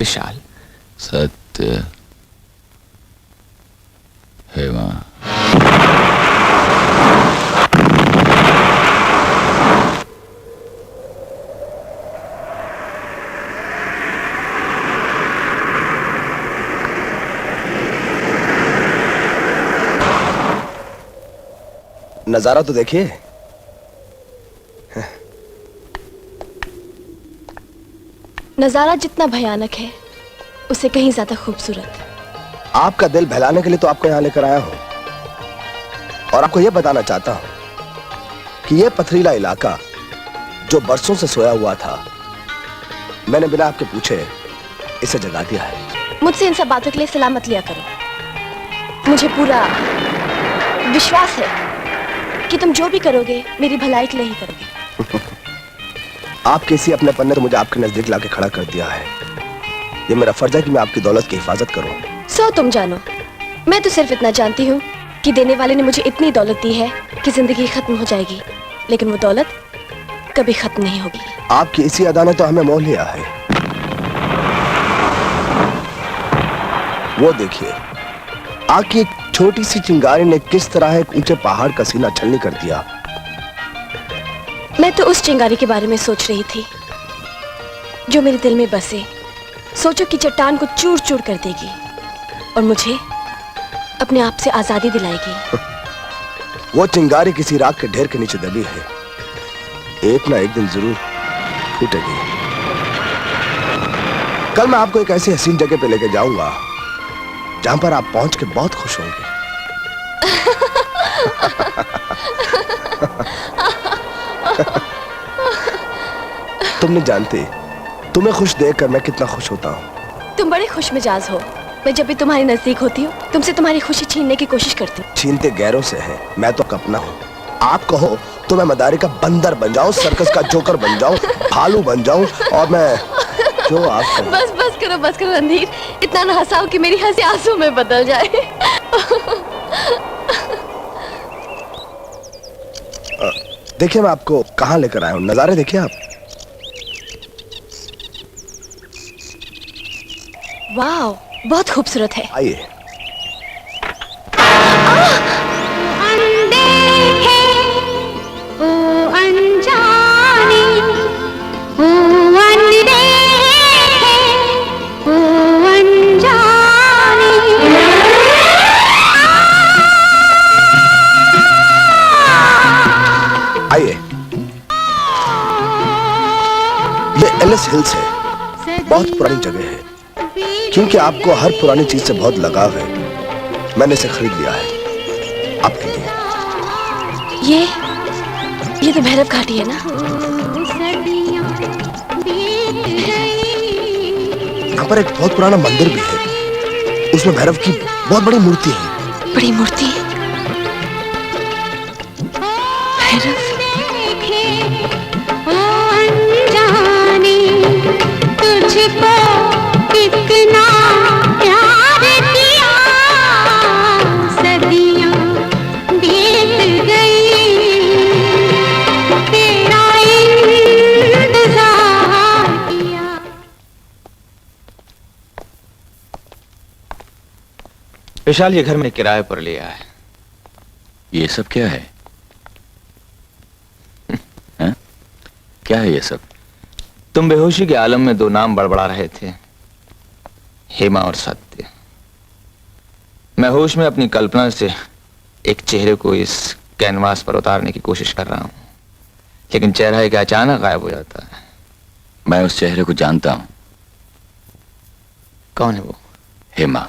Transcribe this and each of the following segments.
विशाल। सत्य हेमा। नजारा तो देखिए। नजारा जितना भयानक है उससे कहीं ज्यादा खूबसूरत। आपका दिल बहलाने के लिए तो आपको यहां लेकर आया हूं और आपको यह बताना चाहता हूं कि यह पथरीला इलाका जो बरसों से सोया हुआ था, मैंने बिना आपके पूछे इसे जगा दिया है। मुझसे इन सब बातों के लिए सलाह मत लिया करो। मुझे पूरा विश्वास है कि तुम जो भी करोगे मेरी भलाई के लिए ही करोगे। आपके इसी अपने पन्ने तो मुझे आपके नजदीक लाके खड़ा कर दिया है। ये मेरा फर्ज है कि मैं आपकी दौलत की हिफाजत करूं। सो तुम जानो, मैं तो सिर्फ इतना जानती हूँ कि देने वाले ने मुझे इतनी दौलत दी है कि जिंदगी खत्म हो जाएगी, लेकिन वो दौलत कभी खत्म नहीं होगी। आपकी इसी अदा ने तो हमें मोह लिया है। वो देखिए, आपकी एक छोटी सी चिंगारी ने किस तरह एक ऊंचे पहाड़ का सीना छलनी कर दिया। मैं तो उस चिंगारी के बारे में सोच रही थी जो मेरे दिल में बसे। सोचो कि चट्टान को चूर चूर कर देगी और मुझे अपने आप से आजादी दिलाएगी। वो चिंगारी किसी राख के ढेर के नीचे दबी है, एक ना एक दिन जरूर फूटेगी। कल मैं आपको एक ऐसी हसीन जगह पे लेके जाऊंगा जहां पर आप पहुंच के बहुत खुश होंगे। तुम नहीं जानती तुम्हें खुश देखकर मैं कितना खुश होता हूँ। तुम बड़े खुश मिजाज हो। मैं जब भी तुम्हारे नजदीक होती हूँ तुमसे तुम्हारी खुशी छीनने की कोशिश करती हूँ। छीनते गैरों से है, मैं तो अपना हूँ। आप कहो तो मैं मदारी का बंदर बन जाऊं, सर्कस का जोकर बन जाऊं, भालू बन जाऊं और मैं जो आप बस करो रणधीर, इतना ना हंसाओ कि मेरी हंसी आंसू में बदल जाए। देखिए मैं आपको कहाँ लेकर आया हूँ, नजारे देखिए आप। वाह, बहुत खूबसूरत है। आइए। आइए, ये एलिस हिल्स है, बहुत पुरानी जगह है। क्योंकि आपको हर पुरानी चीज से बहुत लगाव है, मैंने इसे खरीद लिया है आपके लिए। ये तो भैरव घाटी है ना? यहाँ पर एक बहुत पुराना मंदिर भी है, उसमें भैरव की बहुत बड़ी मूर्ति है। बड़ी मूर्ति? भैरव? तुझको कितना प्यार किया, सदियां बीत गई, तेरा इंतजार किया। विशाल, ये घर में किराए पर लिया है। ये सब क्या है? क्या है ये सब? तुम बेहोशी के आलम में दो नाम बड़बड़ा रहे थे, हेमा और सत्य। मैं होश में अपनी कल्पना से एक चेहरे को इस कैनवास पर उतारने की कोशिश कर रहा हूं, लेकिन चेहरा एक अचानक गायब हो जाता है। मैं उस चेहरे को जानता हूं। कौन है वो? हेमा।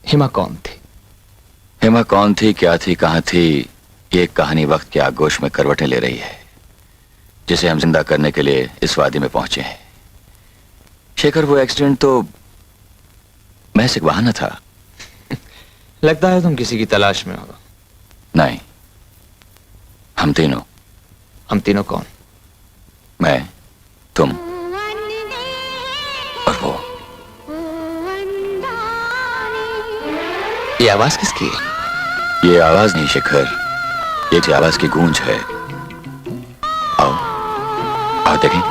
हेमा कौन थी? हेमा कौन थी, क्या थी, कहां थी, ये कहानी वक्त के आगोश में करवटें ले रही है, जिसे हम जिंदा करने के लिए इस वादी में पहुंचे हैं। शेखर, वो एक्सीडेंट तो महज एक बहाना था। लगता है तुम किसी की तलाश में हो। नहीं, हम तीनों। हम तीनों कौन? मैं, तुम और वो। ये आवाज किसकी है? ये आवाज नहीं शेखर, ये आवाज की गूंज है। आओ, आओ देखें।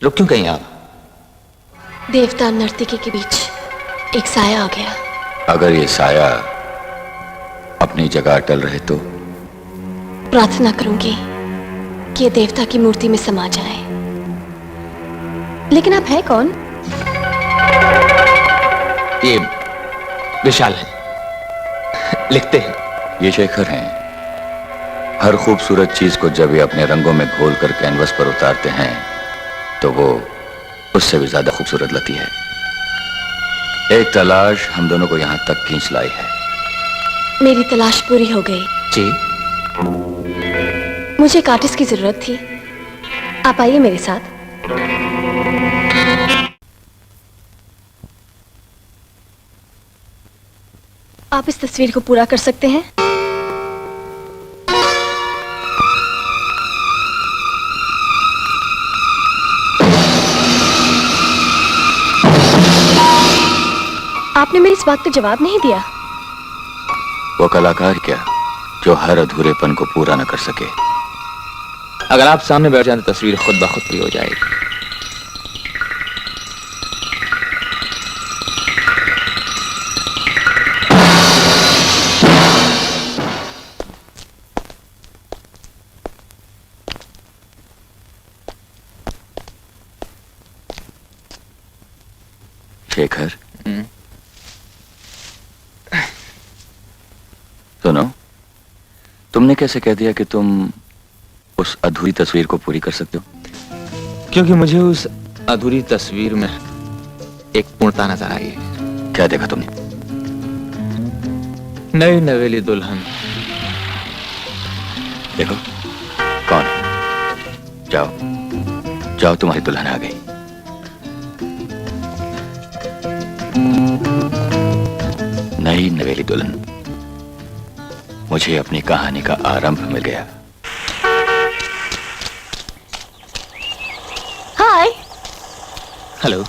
रुक क्यों गई आप? देवता और नर्तकी के बीच एक साया आ गया। अगर ये साया अपनी जगह अटल रहे तो? प्रार्थना करूंगी कि ये देवता की मूर्ति में समा जाए। लेकिन आप है कौन? ये विशाल है, लिखते हैं। ये शेखर हैं। हर खूबसूरत चीज को जब ये अपने रंगों में घोल कर कैनवस पर उतारते हैं तो वो उससे भी ज्यादा खूबसूरत लगती है। एक तलाश हम दोनों को यहां तक खींच लाई है। मेरी तलाश पूरी हो गई। जी, मुझे एक आर्टिस्ट की जरूरत थी। आप आइए मेरे साथ। आप इस तस्वीर को पूरा कर सकते हैं? आपने मेरी इस बात का जवाब नहीं दिया। वो कलाकार क्या जो हर अधूरेपन को पूरा न कर सके। अगर आप सामने बैठ जाए तो तस्वीर खुद ब खुद पूरी हो जाएगी। शेखर, सुनो, तुमने कैसे कह दिया कि तुम उस अधूरी तस्वीर को पूरी कर सकते हो? क्योंकि मुझे उस अधूरी तस्वीर में एक पूर्णता नजर आई है। क्या देखा तुमने? नई नवेली दुल्हन। देखो कौन है? जाओ जाओ, तुम्हारी दुल्हन आ गई। नई नवेली दुल्हन, मुझे अपनी कहानी का आरंभ मिल गया। हाय। हेलो।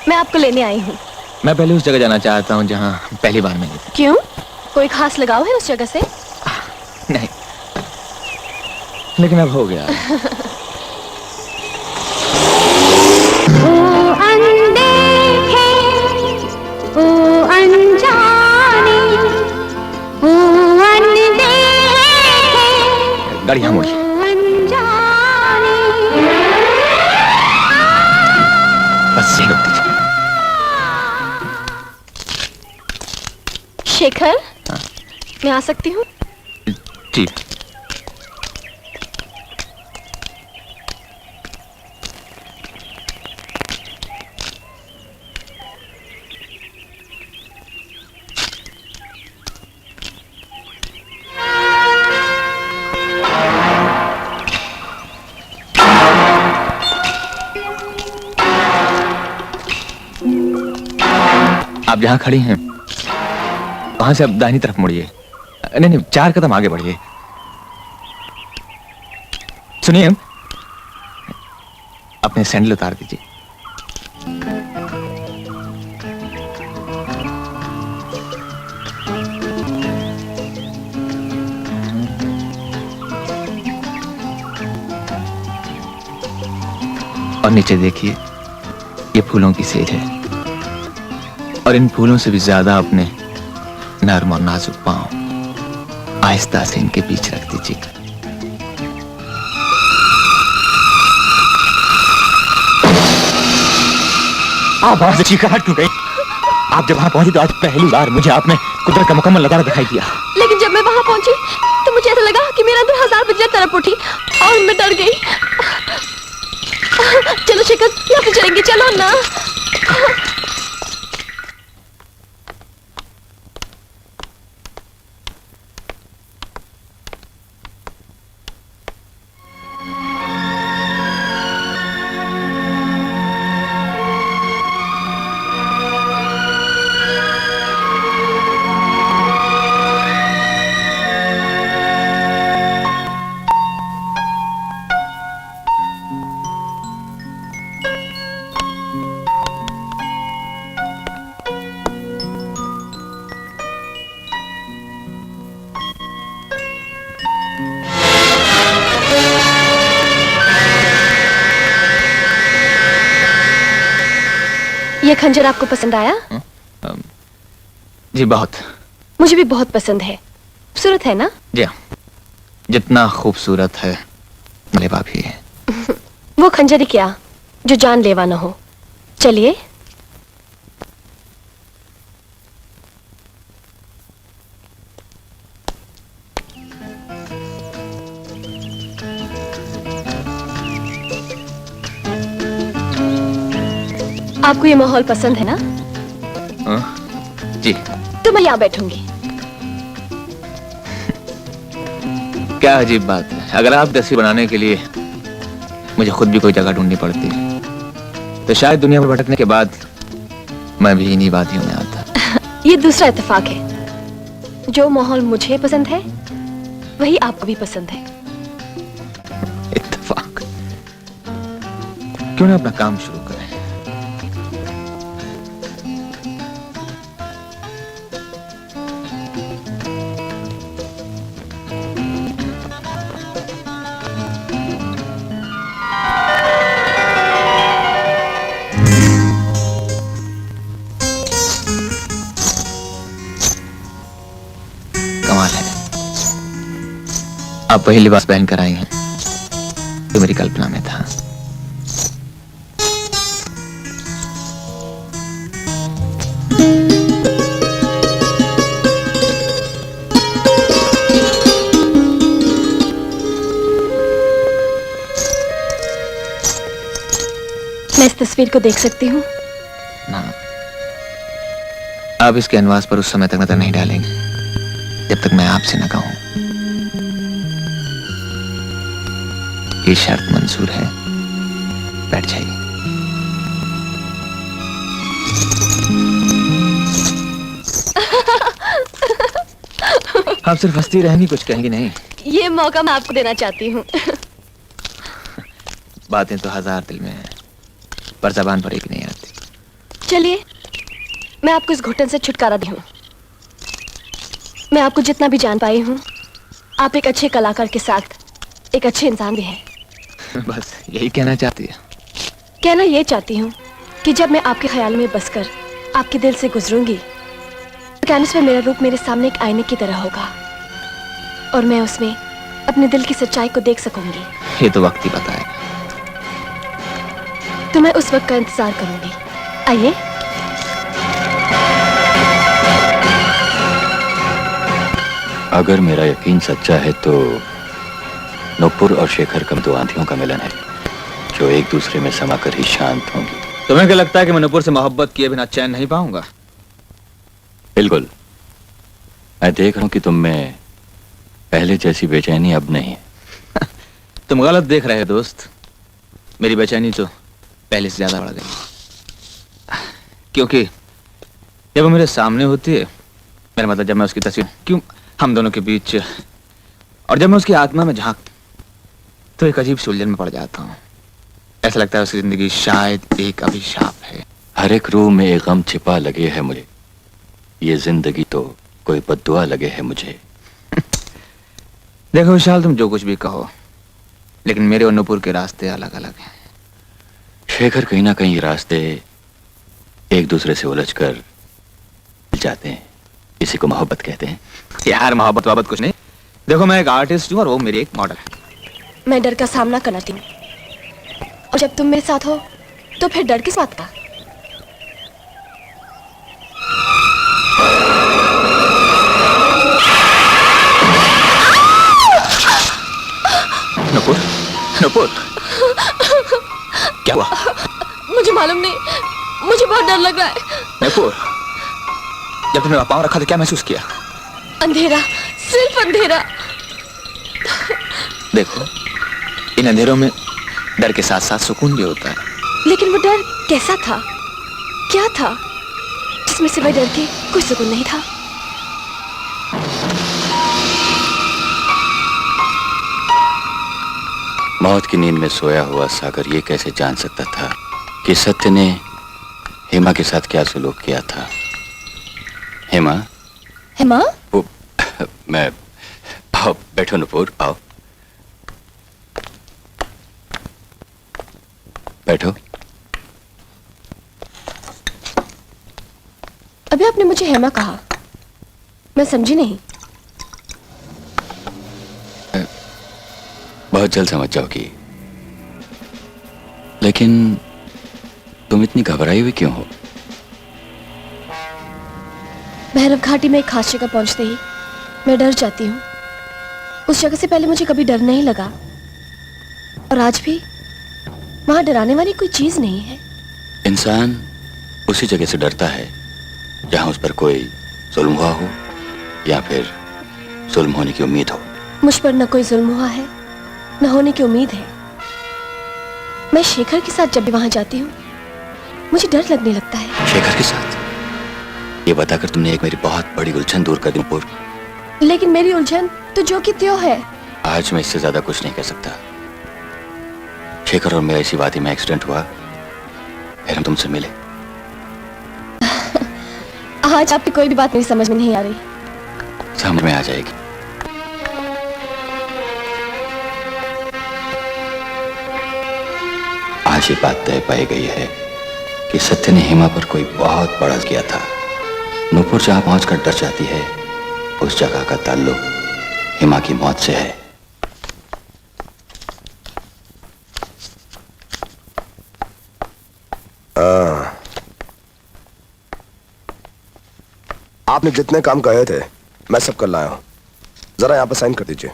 मैं आपको लेने आई हूँ। मैं पहले उस जगह जाना चाहता हूँ जहाँ पहली बार मिली थी। क्यों? कोई खास लगाव है उस जगह से? नहीं, लेकिन अब हो गया। ओ अनदेखे, ओ अनजाने, ओ अनदेखे, गाड़ी यहाँ मुड़ी। ओ अनजाने। बस यहीं रुक दीजिए। शेखर, मैं आ सकती हूँ? जी। आप जहां खड़ी हैं वहां से अब दाहिनी तरफ मुड़िए। नहीं नहीं, 4 कदम आगे बढ़िए। सुनिए, अपने सैंडल उतार दीजिए। और नीचे देखिए, ये फूलों की सेज है और इन फूलों से भी ज्यादा अपने नर्म और नाजुक पांव आहिस्ता से इनके बीच रख दीजिए। आप वहां से चीखकर क्यों गई? आप जब वहां पहुंची तो आज पहली बार मुझे आपने कुदरत का मुकम्मल नजारा दिखाई दिया। लेकिन जब मैं वहां पहुंची तो मुझे ऐसा लगा कि मेरे अंदर 1000 बिजलियां तड़प उठी और मैं डर गई। चलो शेखर, यहाँ पे चलेंगे, चलो ना। ये खंजर आपको पसंद आया? जी बहुत। मुझे भी बहुत पसंद है। खूबसूरत है ना? जी हाँ, जितना खूबसूरत है लेवा भी है। वो खंजर ही क्या जो जानलेवा न हो। चलिए। आपको ये माहौल पसंद है ना? जी। तो मैं यहाँ बैठूंगी। क्या अजीब बात है, अगर आप तस्वीर बनाने के लिए मुझे खुद भी कोई जगह ढूंढनी पड़ती तो शायद दुनिया में भटकने के बाद मैं भी इन्हीं वादियों में आता। ये दूसरा इत्तेफाक है। जो माहौल मुझे पसंद है वही आपको भी पसंद है। इत्तेफाक? क्यों ना अपना काम शुरू करें। कमाल है, आप वही लिबास पहन कर आई हैं जो मेरी कल्पना में था। मैं इस तस्वीर को देख सकती हूँ? ना, आप इस कैनवास पर उस समय तक नजर नहीं डालेंगे जब तक मैं आपसे न कहूं। ये शर्त मंजूर है? बैठ जाइए। आप सिर्फ हंसती रहेंगी, कुछ कहेंगी नहीं? ये मौका मैं आपको देना चाहती हूँ। बातें तो हजार दिल में हैं, पर जबान पर एक नहीं आती। चलिए, मैं आपको इस घुटन से छुटकारा दी हूँ। मैं आपको जितना भी जान पाई हूँ, आप एक अच्छे कलाकार के साथ एक अच्छे इंसान भी हैं। बस यही कहना चाहती है? कहना ये चाहती हूँ कि जब मैं आपके ख्याल में बसकर आपके दिल से गुजरूंगी तो कैनवस में मेरा रूप मेरे सामने एक आईने की तरह होगा और मैं उसमें अपने दिल की सच्चाई को देख सकूंगी। ये तो वक्त ही बताएगा। तो मैं उस वक्त का इंतजार करूंगी। आइए। अगर मेरा यकीन सच्चा है तो नुपुर और शेखर का दो आंधियों का मिलन है जो एक दूसरे में समाकर ही शांत होंगी। तुम्हें क्या लगता है कि मैं नुपुर से मोहब्बत किए बिना चैन नहीं पाऊंगा? बिल्कुल। मैं देख रहा हूं कि तुम में पहले जैसी बेचैनी अब नहीं है। तुम गलत देख रहे हो दोस्त। मेरी बेचैनी तो पहले से ज्यादा बढ़ गई, क्योंकि जब वो मेरे सामने होती है, मेरा मतलब जब मैं उसकी तस्वीर क्यों हम दोनों के बीच, और जब मैं उसकी आत्मा में झांक तो एक अजीब सी उलझन में पड़ जाता हूँ। ऐसा लगता है उसकी जिंदगी शायद एक अभिशाप है। हर एक रूह में एक गम छिपा लगे है मुझे, ये जिंदगी तो कोई बद्दुआ लगे है मुझे। देखो विशाल, तुम जो कुछ भी कहो, लेकिन मेरे और नुपुर के रास्ते अलग अलग हैं। शेखर, कहीं ना कहीं ये रास्ते एक दूसरे से उलझकर मिल जाते हैं, इसी को मोहब्बत कहते हैं। यार मोहब्बत वहब्बत कुछ नहीं। देखो मैं एक आर्टिस्ट हूँ और वो मेरी एक मॉडल है। मैं डर का सामना करती हूँ और जब तुम मेरे साथ हो तो फिर डर किस बात का? नुपुर, नुपुर, क्या हुआ? मुझे मालूम नहीं, मुझे बहुत डर लग रहा है। नुपुर, जब तुमने पाँव रखा तो क्या महसूस किया? अंधेरा, सिर्फ अंधेरा। देखो, इन अंधेरों में डर के साथ साथ सुकून भी होता है। लेकिन वो डर कैसा था? क्या था जिसमें सिवाय डर के कोई सुकून नहीं था? मौत की नींद में सोया हुआ सागर ये कैसे जान सकता था कि सत्य ने हेमा के साथ क्या सुलूक किया था। हेमा, हेमा, मैं, आओ बैठो नुपुर, आओ बैठो। मुझे हेमा कहा? मैं समझी नहीं। बहुत जल्द समझ जाओगी। लेकिन तुम इतनी घबराई हुई क्यों हो? भैरव घाटी में एक खास जगह पहुंचते ही मैं डर जाती हूँ। उस जगह से पहले मुझे कभी डर नहीं लगा, और आज भी वहां डराने वाली कोई चीज नहीं है। इंसान उसी जगह से डरता है जहां उस पर कोई जुल्म हुआ हो या फिर जुल्म होने की उम्मीद हो। मुझ पर न कोई जुल्म हुआ है, न होने की उम्मीद है। मैं शेखर के साथ जब भी वहां जाती हूँ मुझे डर लगने लगता है। शेखर के साथ? ये बताकर तुमने एक मेरी बहुत बड़ी उलझन दूर कर दी पूर्व। लेकिन मेरी उलझन तो जो कि त्यों है। आज मैं इससे ज्यादा कुछ नहीं कह सकता। शेखर और मेरा इसी वादी में एक्सीडेंट हुआ, फिर हम तुमसे मिले। आज आपकी कोई भी बात मेरी समझ में नहीं आ रही। समझ में आ जाएगी। आज ये बात तय पाई गई है कि सत्य ने हेमा पर कोई बहुत बड़ा किया था। नूपुर जहां पहुंचकर डर जाती है, उस जगह का ताल्लुक हेमा की मौत से है। आपने जितने काम कहे थे मैं सब कर लाया हूं। जरा यहां पर साइन कर दीजिए।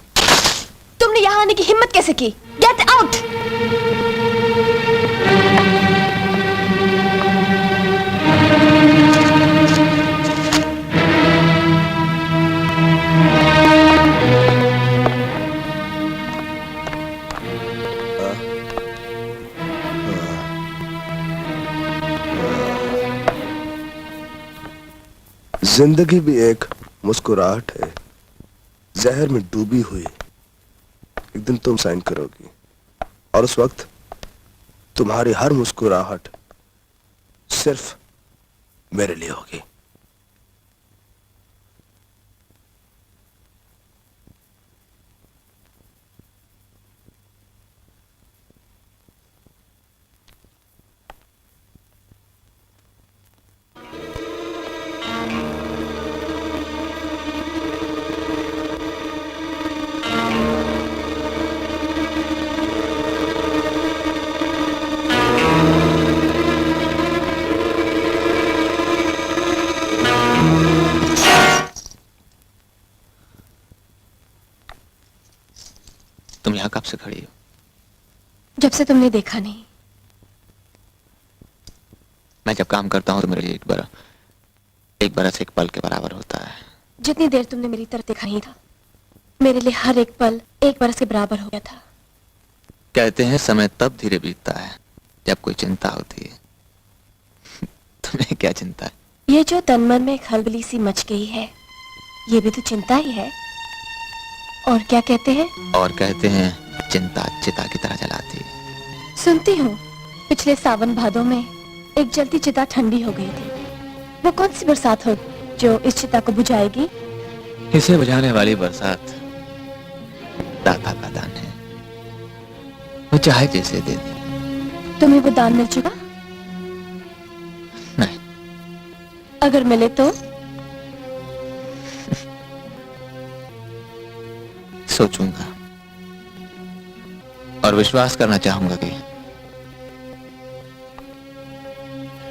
तुमने यहाँ आने की हिम्मत कैसे की? Get out! जिंदगी भी एक मुस्कुराहट है, जहर में डूबी हुई। एक दिन तुम साइन करोगी और उस वक्त तुम्हारी हर मुस्कुराहट सिर्फ मेरे लिए होगी। तुम यहाँ कब से खड़ी हो? जब से तुमने देखा नहीं। मैं जब काम करता हूँ तो मेरे लिए एक बरस एक पल के बराबर होता है। जितनी देर तुमने मेरी तरफ देखा नहीं था, मेरे लिए हर एक पल एक बरस के बराबर हो गया था। कहते हैं समय तब धीरे बीतता है जब कोई चिंता होती है। तुम्हें क्या चिंता है? ये जो तन मन में खलबली सी मच गई है, ये भी तो चिंता ही है। और क्या कहते हैं? और कहते हैं चिंता चिता की तरह जलाती है। सुनती हूँ पिछले सावन भादों में एक जलती चिता ठंडी हो गई थी। वो कौन सी बरसात हो जो इस चिता को बुझाएगी? इसे बुझाने वाली बरसात दाता का दान है। वो चाहे जैसे दे दे। तुम्हें वो दान मिल चुका? नहीं। अगर मिले तो? सोचूंगा और विश्वास करना चाहूंगा कि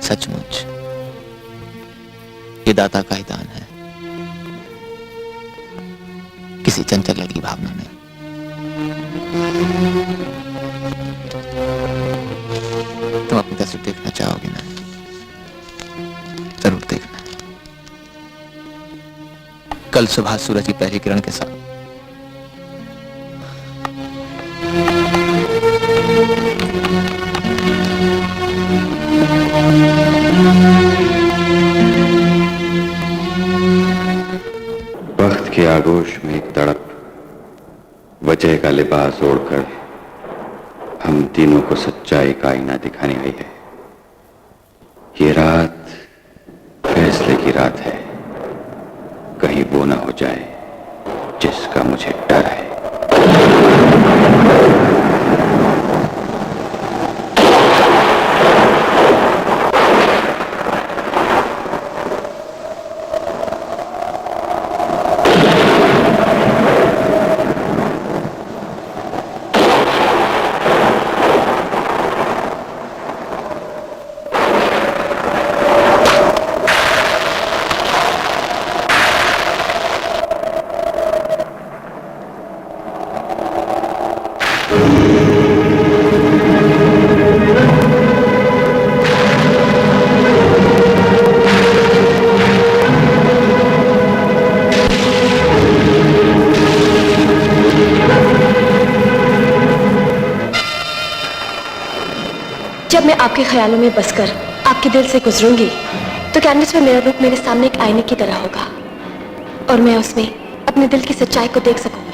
सचमुच ये दाता का ही दान है, किसी चंचल लड़की भावना नहीं। तुम अपनी तस्वीर देखना चाहोगे ना? जरूर देखना। कल सुबह सूरज की पहली किरण के साथ वक्त की आगोश में एक तड़प, वजह का लिबास ओढ़कर हम तीनों को सच्चाई का आईना दिखाने आई है। ये रात फैसले की रात है, कहीं वो ना हो जाए जिसका मुझे डर है। जब मैं आपके ख्यालों में बसकर आपके दिल से गुजरूंगी तो कैनवस में मेरा रूप मेरे सामने एक आईने की तरह होगा और मैं उसमें अपने दिल की सच्चाई को देख सकूंगी।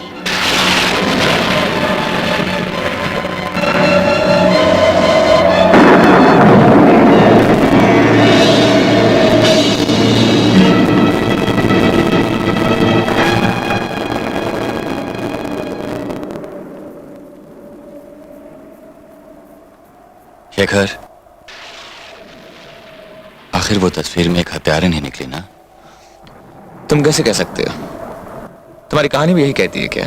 शेखर, आखिर वो तस्वीर में एक हत्यारा नहीं निकली ना? तुम कैसे कह सकते हो? तुम्हारी कहानी भी यही कहती है क्या?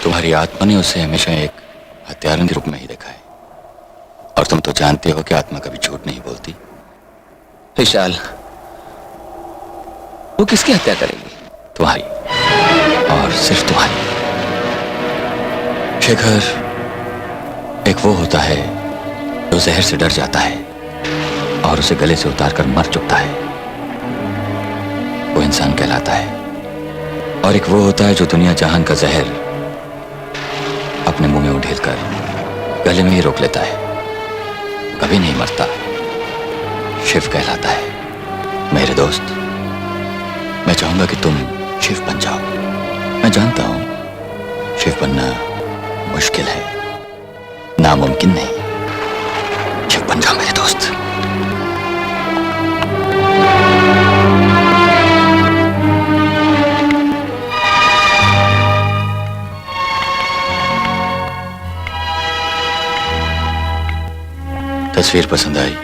तुम्हारी आत्मा ने उसे हमेशा एक हत्यारे के रूप में ही देखा है, और तुम तो जानते हो कि आत्मा कभी झूठ नहीं बोलती। विशाल, वो किसकी हत्या करेगी? तुम्हारी, और सिर्फ तुम्हारी। शेखर, एक वो होता है जो जहर से डर जाता है और उसे गले से उतारकर मर चुकता है, वो इंसान कहलाता है। और एक वो होता है जो दुनिया जहान का जहर अपने मुंह में उड़ेल कर गले में ही रोक लेता है, कभी नहीं मरता, शिव कहलाता है। मेरे दोस्त, मैं चाहूंगा कि तुम शिव बन जाओ। मैं जानता हूं शिव बनना मुश्किल है, नामुमकिन नहीं। शिव बन जाओ मेरे दोस्त। तस्वीर पसंद आई?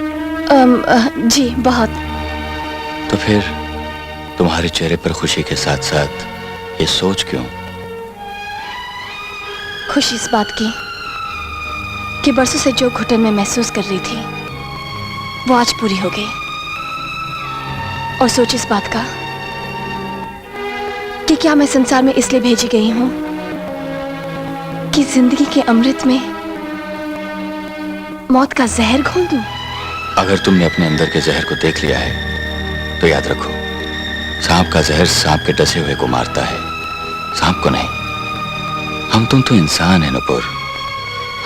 जी बहुत। तो फिर तुम्हारे चेहरे पर खुशी के साथ साथ ये सोच क्यों? खुशी इस बात की कि बरसों से जो घुटन में महसूस कर रही थी वो आज पूरी हो गई, और सोच इस बात का कि क्या मैं संसार में इसलिए भेजी गई हूं कि जिंदगी के अमृत में मौत का जहर घोल दूं। अगर तुमने अपने अंदर के जहर को देख लिया है तो याद रखो, सांप का जहर सांप के डसे हुए को मारता है, सांप को नहीं। हम तुम तो इंसान हैं नुपुर,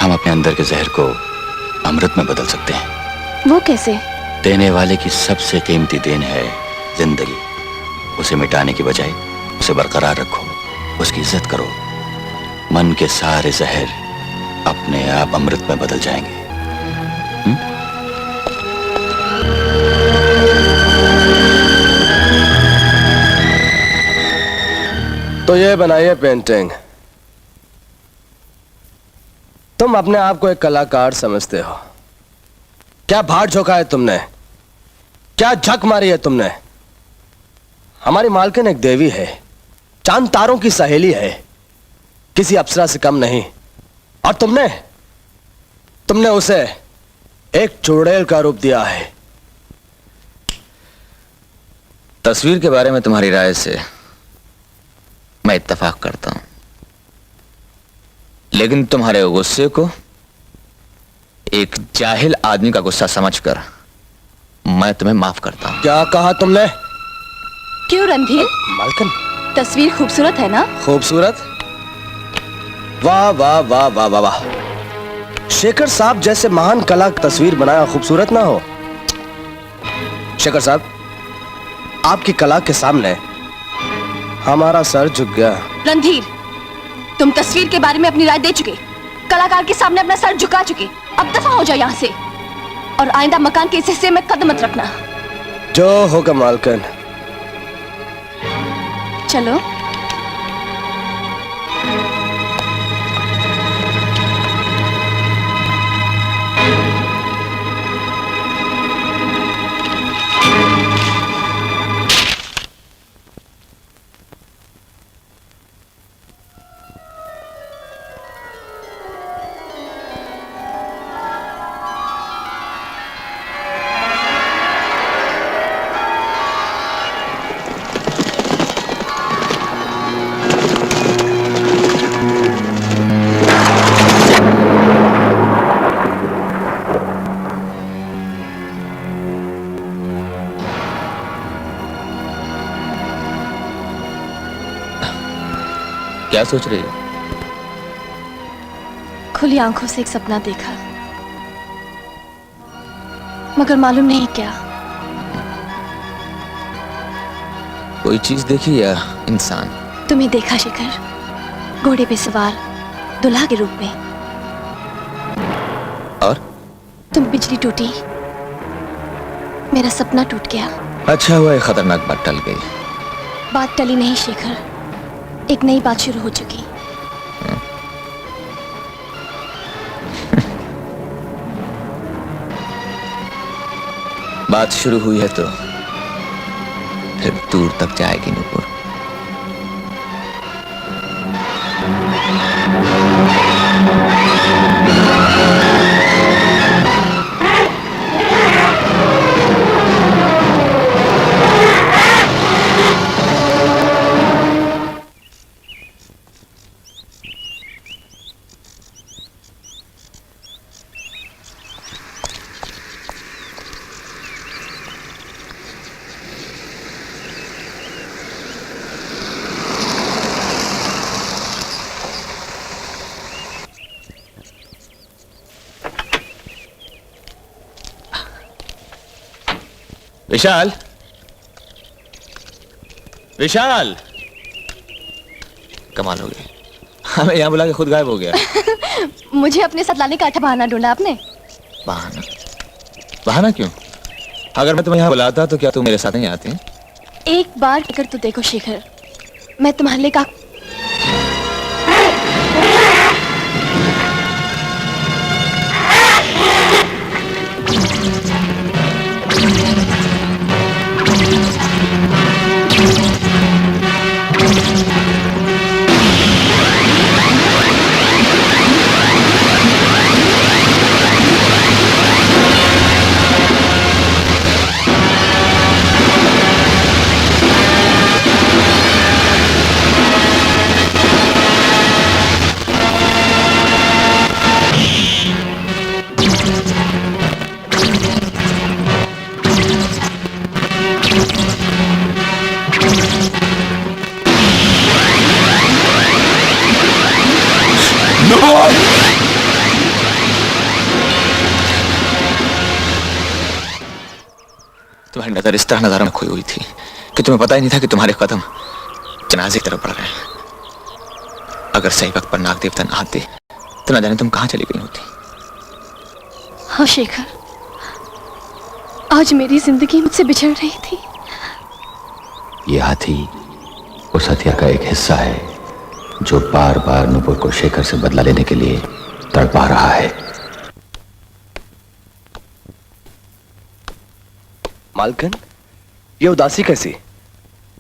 हम अपने अंदर के जहर को अमृत में बदल सकते हैं। वो कैसे? देने वाले की सबसे कीमती देन है जिंदगी। उसे मिटाने की बजाय उसे बरकरार रखो, उसकी इज्जत करो। मन के सारे जहर अपने आप अमृत में बदल जाएंगे। तो ये बनाइए पेंटिंग। तुम अपने आप को एक कलाकार समझते हो? क्या भाट झोंका है तुमने? क्या झक मारी है तुमने? हमारी मालकिन एक देवी है, चांद तारों की सहेली है, किसी अप्सरा से कम नहीं। और तुमने उसे एक चुड़ैल का रूप दिया है। तस्वीर के बारे में तुम्हारी राय से मैं इत्तेफाक करता हूं, लेकिन तुम्हारे गुस्से को एक जाहिल आदमी का गुस्सा समझकर मैं तुम्हें माफ करता हूं। क्या कहा तुमने? क्यों रणधीर? मालकिन, तस्वीर खूबसूरत है ना? खूबसूरत? वाह वाह वाह वाह वाह वाह। शेखर साहब जैसे महान कला तस्वीर बनाया खूबसूरत ना हो? शेखर साहब, आपकी कला के सामने हमारा सर झुक गया। रणधीर, तुम तस्वीर के बारे में अपनी राय दे चुके, कलाकार के सामने अपना सर झुका चुके। अब दफा हो जाओ यहाँ से, और आइंदा मकान के इस हिस्से में कदम मत रखना। जो होगा मालकिन। चलो। क्या सोच रही हो? खुली आंखों से एक सपना देखा मगर मालूम नहीं क्या। कोई चीज देखी या इंसान? तुम्हें देखा शिखर, घोड़े पे सवार दुल्हा के रूप में। और तुम बिजली टूटी, मेरा सपना टूट गया। अच्छा हुआ ये खतरनाक बात टल गई। बात टली नहीं शेखर, एक नई बात शुरू हो चुकी। बात शुरू हुई है तो फिर दूर तक जाएगी नूपुर। विशाल, विशाल, कमाल हो गई। हमें यहाँ बुला के खुद गायब हो गया। मुझे अपने साथ लाने का अच्छा बहाना ढूंढा आपने। बहाना? बहाना क्यों? अगर मैं तुम्हें यहाँ बुलाता तो क्या तुम मेरे साथ नहीं आती? एक बार कर तो देखो शेखर, मैं तुम्हारे लिए का तुम्हारी नजर इस तरह नजारों में खोई हुई थी कि तुम्हें पता ही नहीं था कि तुम्हारे कदम जनाजे की तरफ बढ़ रहे हैं। अगर सही वक्त पर नाग देवता न आते तो न जाने तुम कहां चली गई होती। हाँ शेखर, आज मेरी जिंदगी मुझसे बिछड़ रही थी। ये हाथी उस हथियार का एक हिस्सा है जो बार बार नुपुर को शेखर से बदला लेने के लिए तड़पा रहा है। मालकिन, ये उदासी कैसी?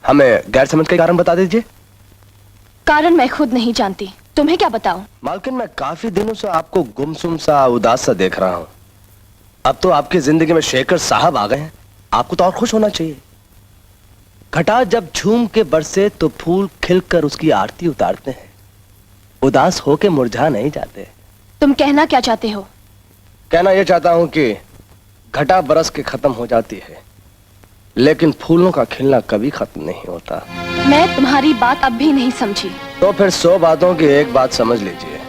हमें गैर समझ का कारण बता दीजिए। कारण मैं खुद नहीं जानती, तुम्हें क्या बताऊं? मालकिन, मैं काफी दिनों से आपको गुमसुम सा उदास सा देख रहा हूं। अब तो आपकी जिंदगी में शेखर साहब आ गए हैं, आपको तो और खुश होना चाहिए। घटा जब झूम के बरसे तो फूल खिलकर उसकी आरती उतारते हैं, उदास होके मुरझा नहीं जाते। तुम कहना क्या चाहते हो? कहना यह चाहता हूं कि घटा बरस के खत्म हो जाती है, लेकिन फूलों का खिलना कभी खत्म नहीं होता। मैं तुम्हारी बात अब भी नहीं समझी। तो फिर 100 बातों की एक बात समझ लीजिए।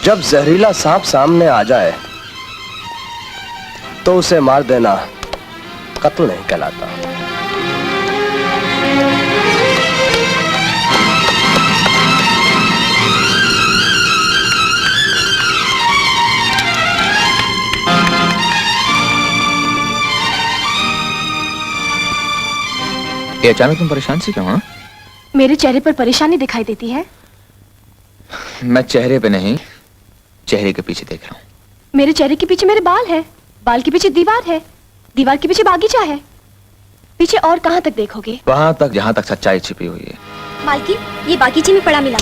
जब जहरीला सांप सामने आ जाए तो उसे मार देना कत्ल नहीं कहलाता। ये अचानक तुम परेशान से क्यों? हाँ, मेरे चेहरे पर परेशानी दिखाई देती है। मैं चेहरे पे नहीं, चेहरे के पीछे देख रहा हूँ। मेरे चेहरे के पीछे मेरे बाल है, बाल के पीछे दीवार है, दीवार के पीछे बागीचा है। पीछे और कहां तक देखोगे? वहां तक जहां तक सच्चाई छिपी हुई है। मालकिन, ये बागीचे में पड़ा मिला।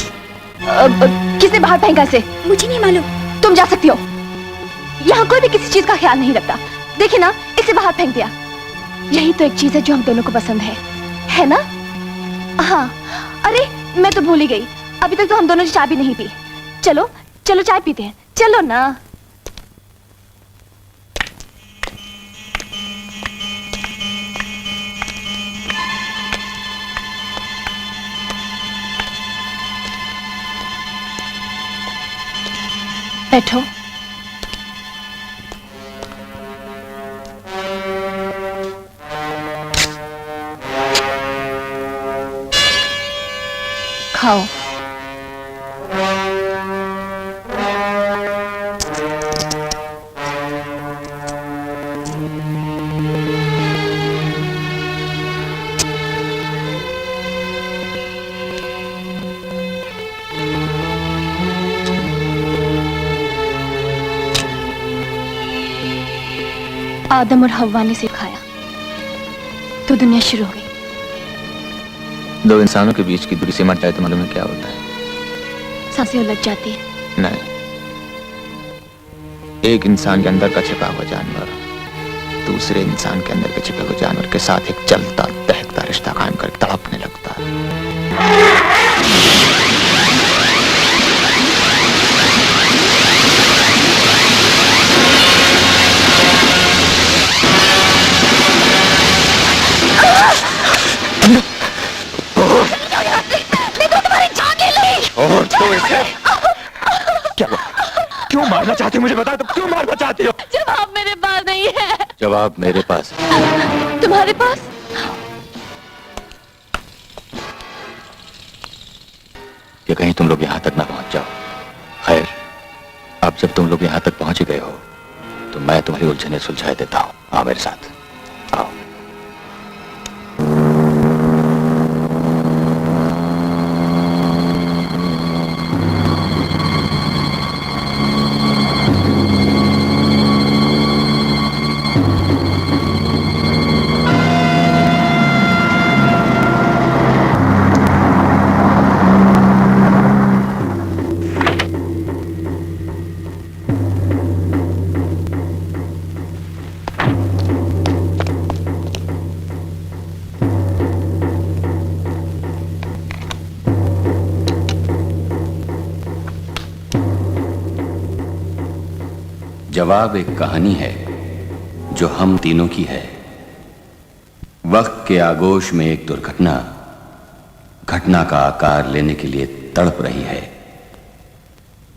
किसने बाहर फेंका इसे? मुझे नहीं मालूम। तुम जा सकती हो, यहाँ कोई भी किसी चीज का ख्याल नहीं रखता। देखिए ना, इसे बाहर फेंक दिया। यही तो एक चीज है जो हम दोनों को पसंद है ना? हाँ, अरे मैं तो भूल ही गई, अभी तक तो हम दोनों ने चाय भी नहीं पी। चलो चलो चाय पीते हैं, चलो ना। बैठो। आदम और हव्वा ने सिखाया तो दुनिया शुरू हो गई। दो इंसानों के बीच की दूरी से मट जाए तो मालूम है क्या होता है? सांसें उलझ जाती है। नहीं, एक इंसान के अंदर का छिपा हुआ जानवर दूसरे इंसान के अंदर के छिपे हुए जानवर के साथ एक चलता दहकता रिश्ता कायम कर तड़पने लगता है। क्या क्यों मारना चाहते हो? मुझे बता दो, क्यों मारना चाहते हो? जवाब मेरे पास नहीं है। जवाब मेरे पास है। तुम्हारे पास? कि कहीं तुम लोग यहां तक ना पहुंच जाओ। खैर, अब जब तुम लोग यहां तक पहुंच ही गए हो तो मैं तुम्हारी उलझने सुलझा देता हूं। आओ मेरे साथ, आओ। जवाब एक कहानी है जो हम तीनों की है। वक्त के आगोश में एक दुर्घटना घटना का आकार लेने के लिए तड़प रही है।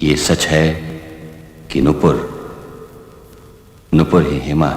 ये सच है कि नुपुर ही हेमा।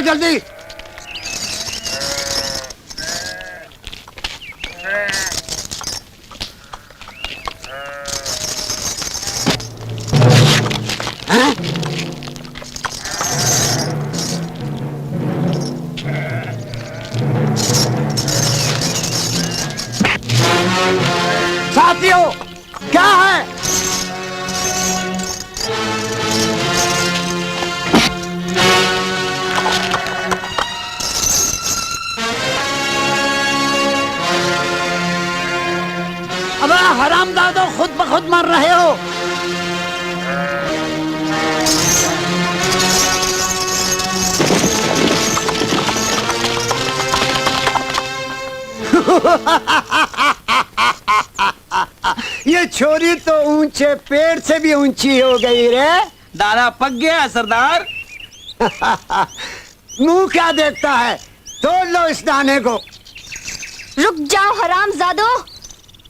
जल्दी। साथियों, क्या है? अबे हरामजादों, खुद ब खुद मर रहे हो। ये छोरी तो ऊंचे पेड़ से भी ऊंची हो गई रे। दाना पक गया सरदार। मुंह क्या देखता है, तोड़ लो इस दाने को। रुक जाओ हरामजादो,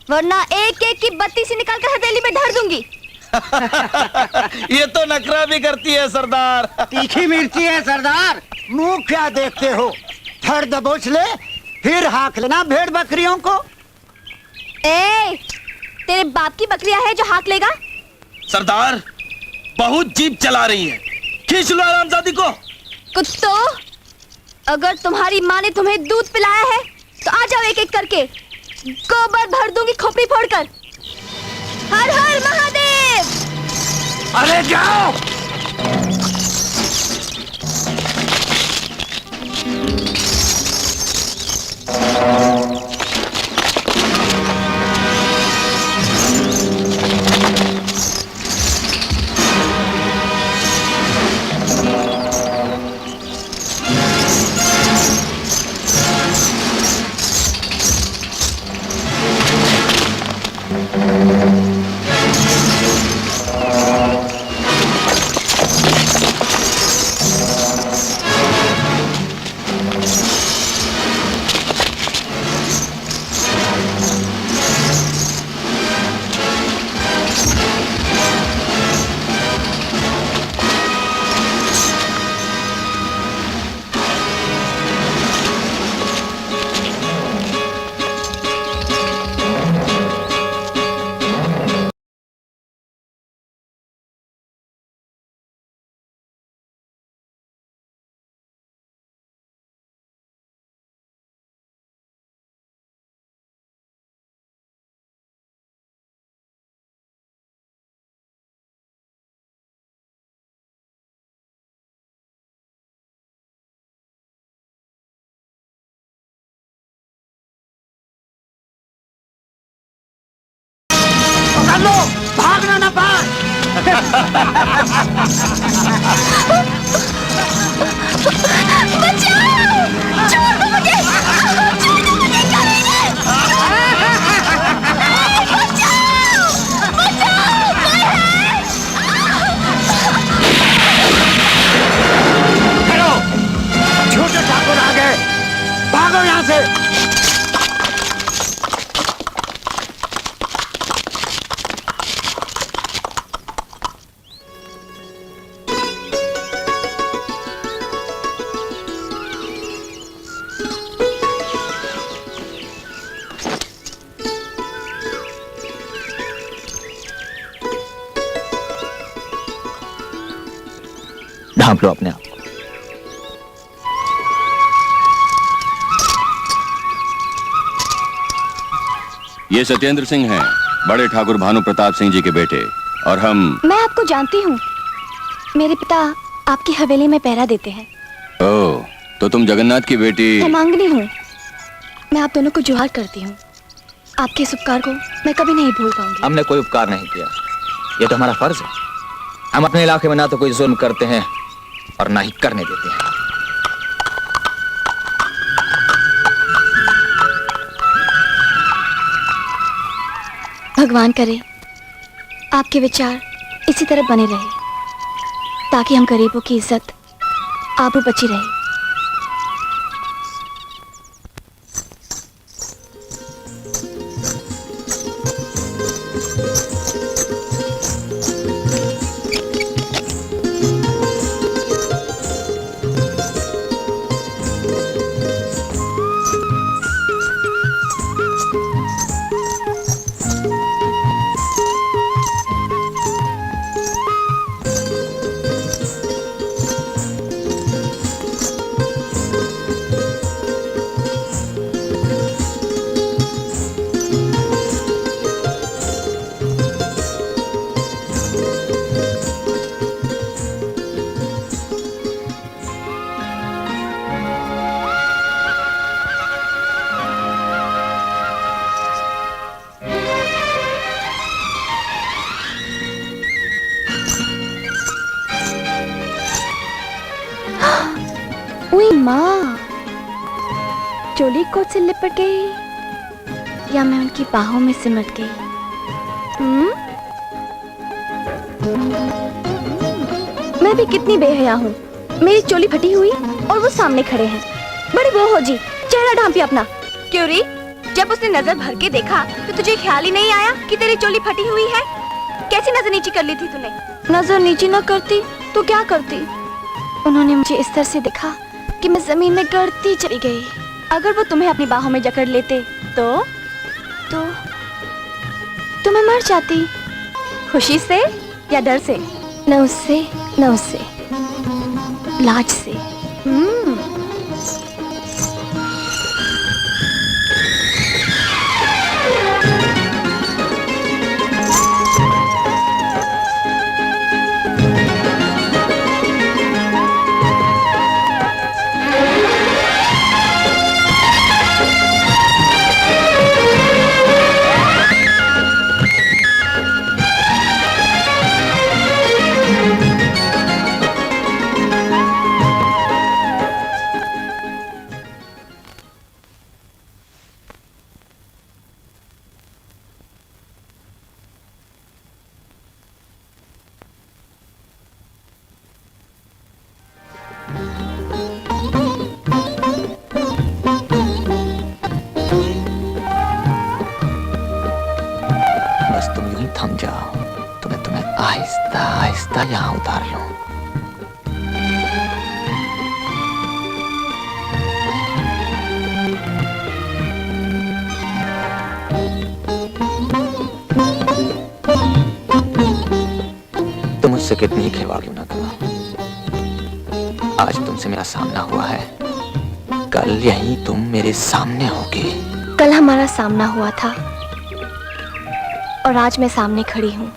वरना एक एक की बत्ती सी निकाल कर हथेली में धर दूंगी। ये तो नखरा भी करती है सरदार। तीखी मिर्ची है सरदार। मुंह क्या देखते हो, धड़ दबोच ले, फिर हाँक लेना भेड़ बकरियों को। ए, तेरे बाप की बकरियां है जो हाथ लेगा? सरदार, बहुत जीप चला रही है, खींच लो हरामजादी को। कुत्तों, अगर तुम्हारी माँ ने तुम्हें दूध पिलाया है तो आ जाओ एक एक करके, गोबर भर दूंगी खोपड़ी फोड़कर। हर हर महादेव। अरे जाओ। पकड़ लो, भागना ना पाए। बचाओ! छोड़ दो मुझे! छोड़ दो मुझे! करेंगे! बचाओ! बचाओ! कोई है? चलो, छोटे ठाकुर आ गए, भागो यहाँ से। ढांप लो अपने आप को। ये सत्येंद्र सिंह हैं, बड़े ठाकुर भानु प्रताप सिंह जी के बेटे, और हम। मैं आपको जानती हूँ, मेरे पिता आपकी हवेली में पहरा देते हैं। ओह, तो तुम जगन्नाथ की बेटी। हेमांगिनी हूँ। मैं आप दोनों को जोहार करती हूँ। आपके इस उपकार को मैं कभी नहीं भूल पाऊंगी। हमने कोई उपकार नहीं किया, ये तो हमारा फर्ज है। हम अपने इलाके में ना तो कोई जुल्म करते हैं और ना ही करने देते हैं। भगवान करे आपके विचार इसी तरह बने रहे, ताकि हम गरीबों की इज्जत आबरू बची रहे। चोली कोट से लिपट गई या मैं उनकी बाहों में सिमट गई? मैं भी कितनी बेहया हूँ। मेरी चोली फटी हुई और वो सामने खड़े हैं। बड़ी वो हो जी, चेहरा ढांपी अपना। क्यों री? जब उसने नजर भर के देखा तो तुझे ख्याल ही नहीं आया कि तेरी चोली फटी हुई है? कैसी नजर नीची कर ली थी तूने? नजर नीची न करती तो क्या करती? उन्होंने मुझे इस तरह से देखा कि मैं जमीन में गड़ती चली गई। अगर वो तुम्हें अपनी बाहों में जकड़ लेते तो मैं मर जाती। खुशी से या डर से? न उससे लाज से। थम जाओ तो मैं तुम्हें आहिस्ता आहिस्ता यहाँ उतार लूं। तुम मुझसे कितनी ही खिलवाड़ क्यों ना करो, आज तुमसे मेरा सामना हुआ है, कल यही तुम मेरे सामने होगी। कल हमारा सामना हुआ था और आज मैं सामने खड़ी हूँ।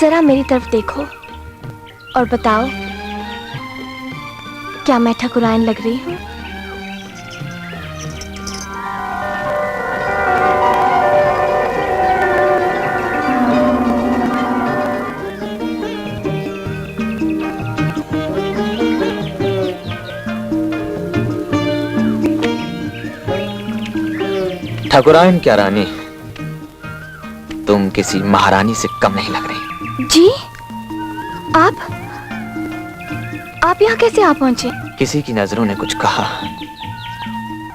जरा मेरी तरफ देखो और बताओ, क्या मैं ठकुराइन लग रही हूँ? ठाकुराइन क्या रानी, तुम किसी महारानी से कम नहीं लग रही। जी, आप यहाँ कैसे आ पहुंचे? किसी की नजरों ने कुछ कहा,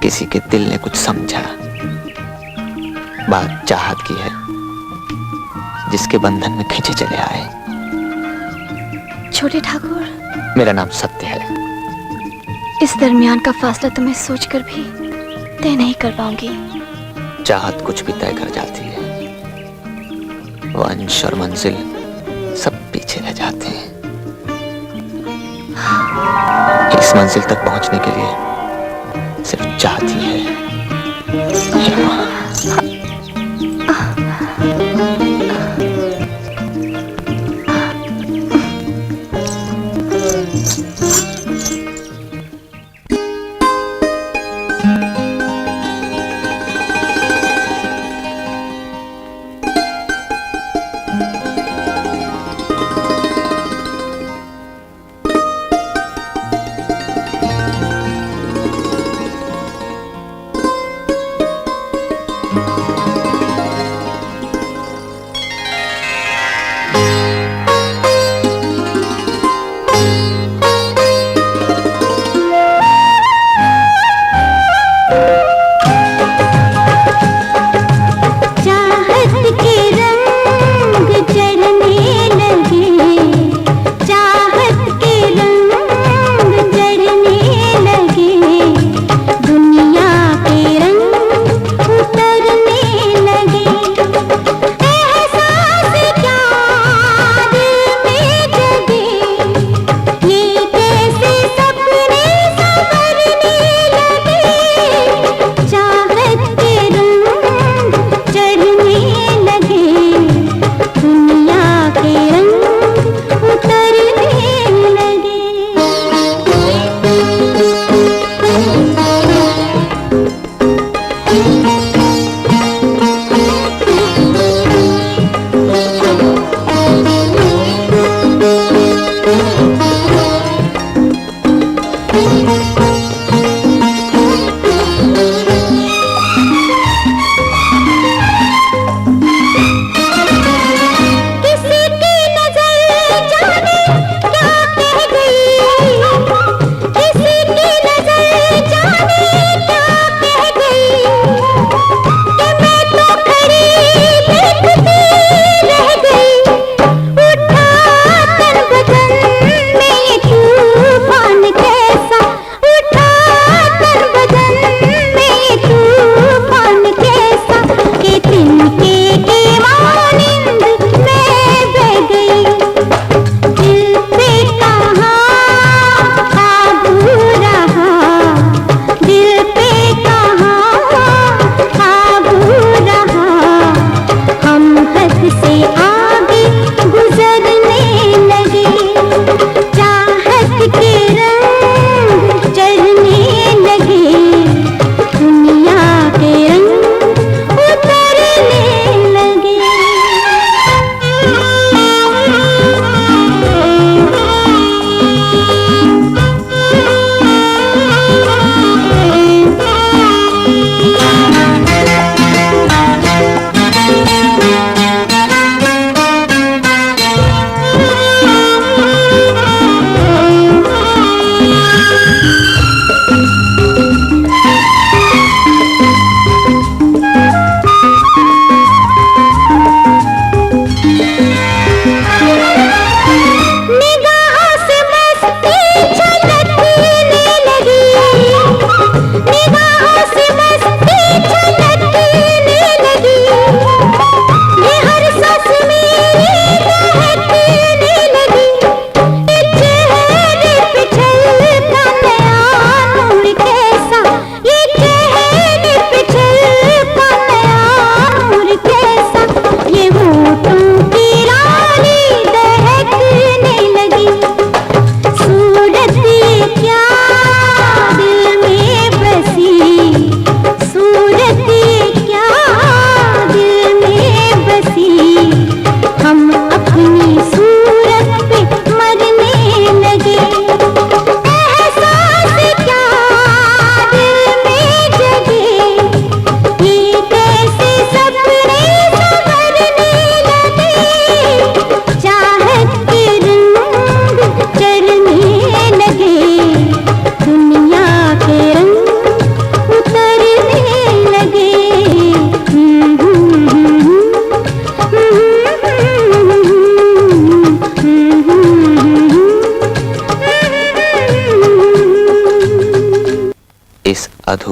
किसी के दिल ने कुछ समझा। बात चाहत की है, जिसके बंधन में खींचे चले आए। छोटे ठाकुर, मेरा नाम सत्य है। इस दरमियान का फासला तो मैं सोचकर भी तय नहीं कर पाऊंगी। चाहत कुछ भी तय कर जाती है, वंश और मंजिल सब पीछे रह जाते हैं। इस मंजिल तक पहुंचने के लिए सिर्फ चाहत ही है। हाँ।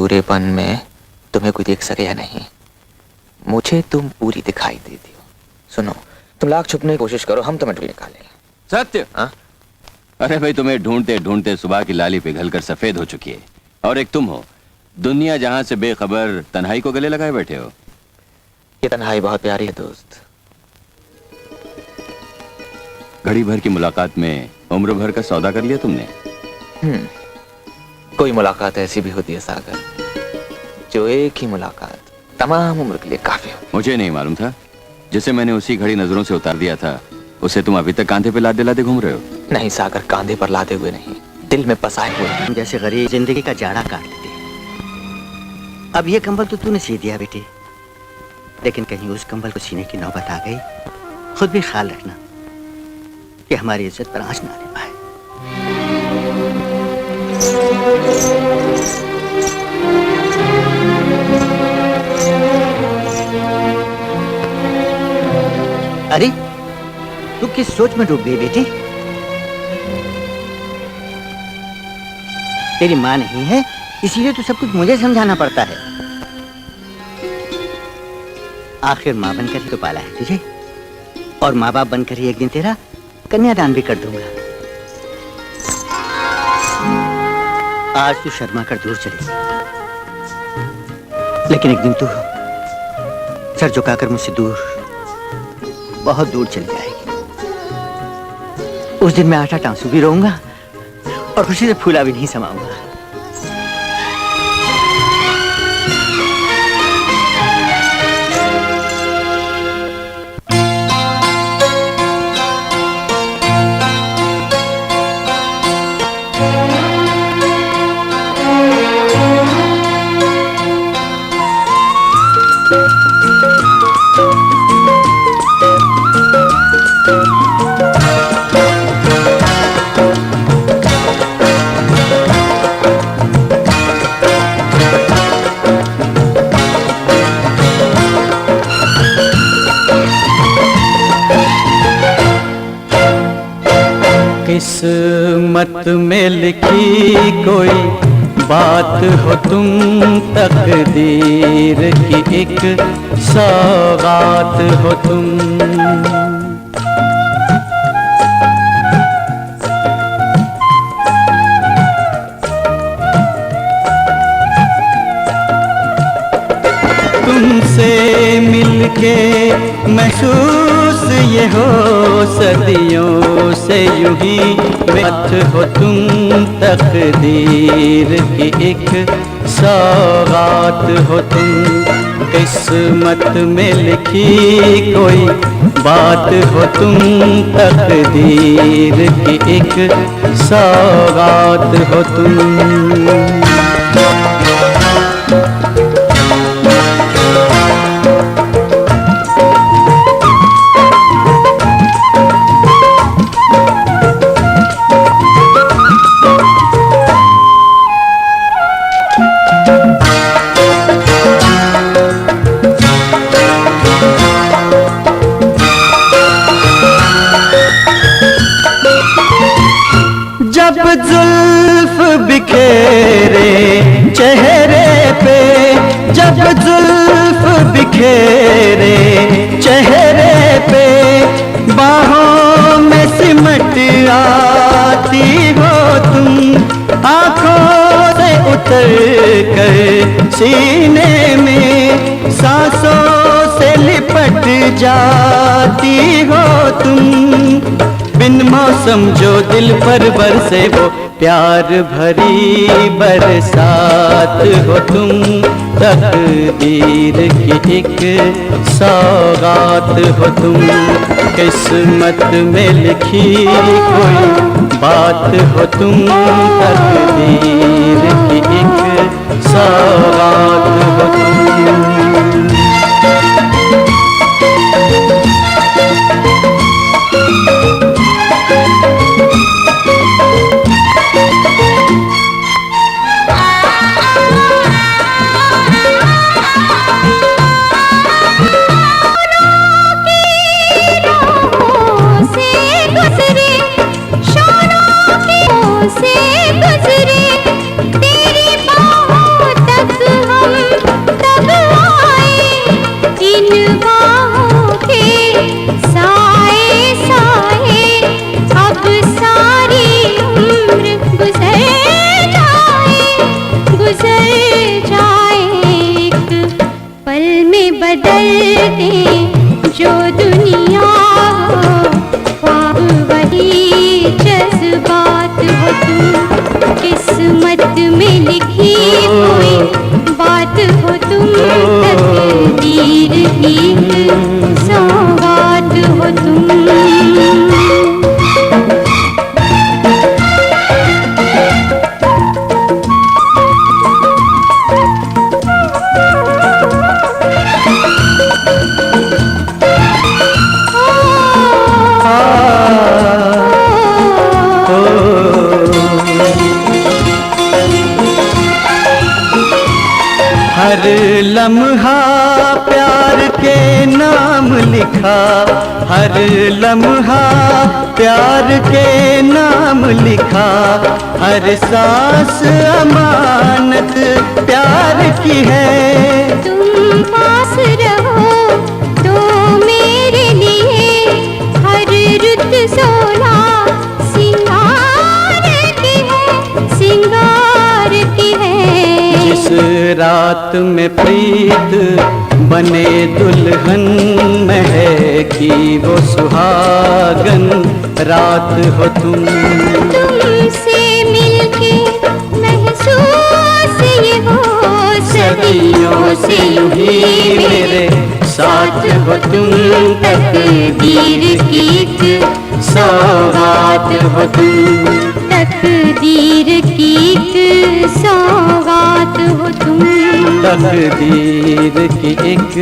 अधूरेपन में तुम्हें कोई देख सके या नहीं, मुझे तुम पूरी दिखाई देती हो। सुनो, तुम लाख छुपने की कोशिश करो, हम तुम्हें ढूंढ निकालेंगे। सत्य? हाँ? अरे भाई, तुम्हें ढूंढते ढूंढते सुबह की लाली पिघलकर सफेद हो चुकी है, और एक तुम हो दुनिया जहां से बेखबर तन्हाई को गले लगाए बैठे हो। ये तन्हाई बहुत प्यारी है दोस्त। घड़ी भर की मुलाकात में उम्र भर का सौदा कर लिया तुमने। कोई मुलाकात ऐसी भी होती है सागर, जो एक ही मुलाकात तमाम उम्र के लिए काफी होती है। मुझे नहीं मालूम था, जिसे मैंने उसी घड़ी नजरों से उतार दिया था, उसे तुम अभी तक कांधे पे लादे लादे घूम रहे हो। नहीं सागर, कांधे पर लादे हुए नहीं, दिल में बसाए हुए। हम जैसे गरीब जिंदगी का जाड़ा काट लेते हैं। अब ये कंबल तो तूने सी दिया बेटे, लेकिन कहीं उस कंबल को सीने की नौबत आ गई, खुद भी ख्याल रखना कि हमारी इज्जत पर आंच ना आने पाए। अरे तू किस सोच में डूब गई बेटी? तेरी माँ नहीं है, इसीलिए तो सब कुछ मुझे समझाना पड़ता है। आखिर माँ बनकर ही तो पाला है तुझे, और माँ बाप बनकर ही एक दिन तेरा कन्यादान भी कर दूंगा। आज तू शर्मा कर दूर चली, लेकिन एक दिन तू सर झुकाकर मुझसे दूर, बहुत दूर चली जाएगी। उस दिन मैं आटा टांसू भी रहूंगा और खुशी से फूला भी नहीं समाऊंगा। किस्मत में लिखी कोई बात हो तुम, तकदीर की एक सौगात हो तुम। तुमसे मिलके महसूस ये हो सदियों से यूं ही बात हो तुम, तकदीर की एक सौगात हो तुम। किस्मत में लिखी कोई बात हो तुम, तकदीर की एक सौगात हो तुम। जब जुल्फ बिखेरे चेहरे पे, जब जुल्फ बिखेरे चेहरे पे, बाहों में सिमट आती हो तुम, आंखों से उतर कर सीने में, सांसों से लिपट जाती हो तुम। बिन मौसम जो दिल पर बरसे वो प्यार भरी बरसात हो तुम, तकदीर की एक सौगात हो तुम। किस्मत में लिखी कोई बात हो तुम, तकदीर की एक सौगात हो तुम। से गुजरे तेरी बाहों तक बदलते जो दुनिया हो, ख्वाब वही जज्बात हो तुम, किस्मत में लिखी कोई बात हो तुम, तकदीर की सौगात हो तुम। हर लम्हा प्यार के नाम लिखा, हर लम्हा प्यार के नाम लिखा, हर सांस अमानत प्यार की है। तुम पास रहो तो मेरे लिए हर रुत सोना सिंगार की है, सिंगार की है। जिस रात में प्रीत बने दुल्हन महकी वो सुहागन रात हो तुम। तुमसे मिलके महसूस ये हो, सदियों से यूं ही मेरे साथ हो तुम, तकदीर की एक सौगात हो तुम, तकदीर की एक सौगात हो तुम, तकदीर की एक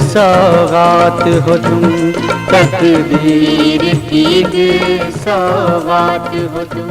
सौगात हो तुम, तकदीर की एक सौगात हो तुम।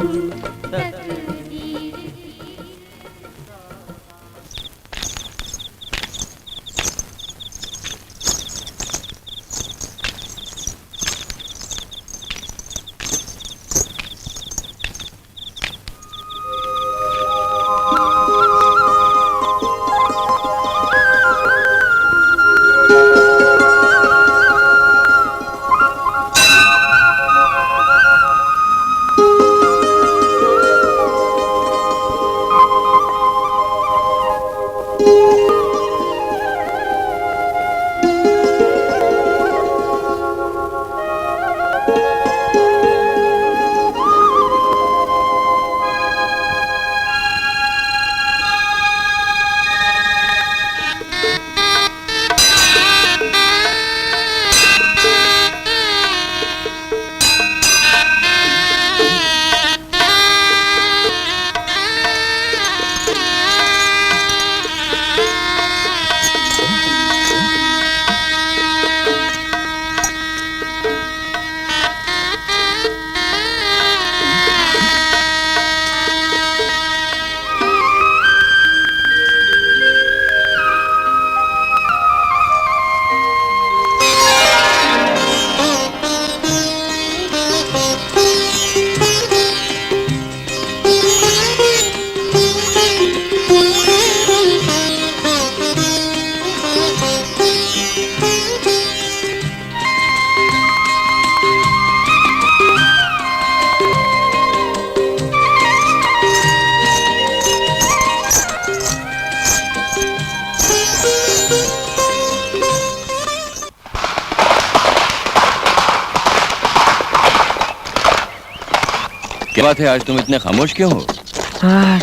क्या बात है, आज तुम इतने खामोश क्यों हो?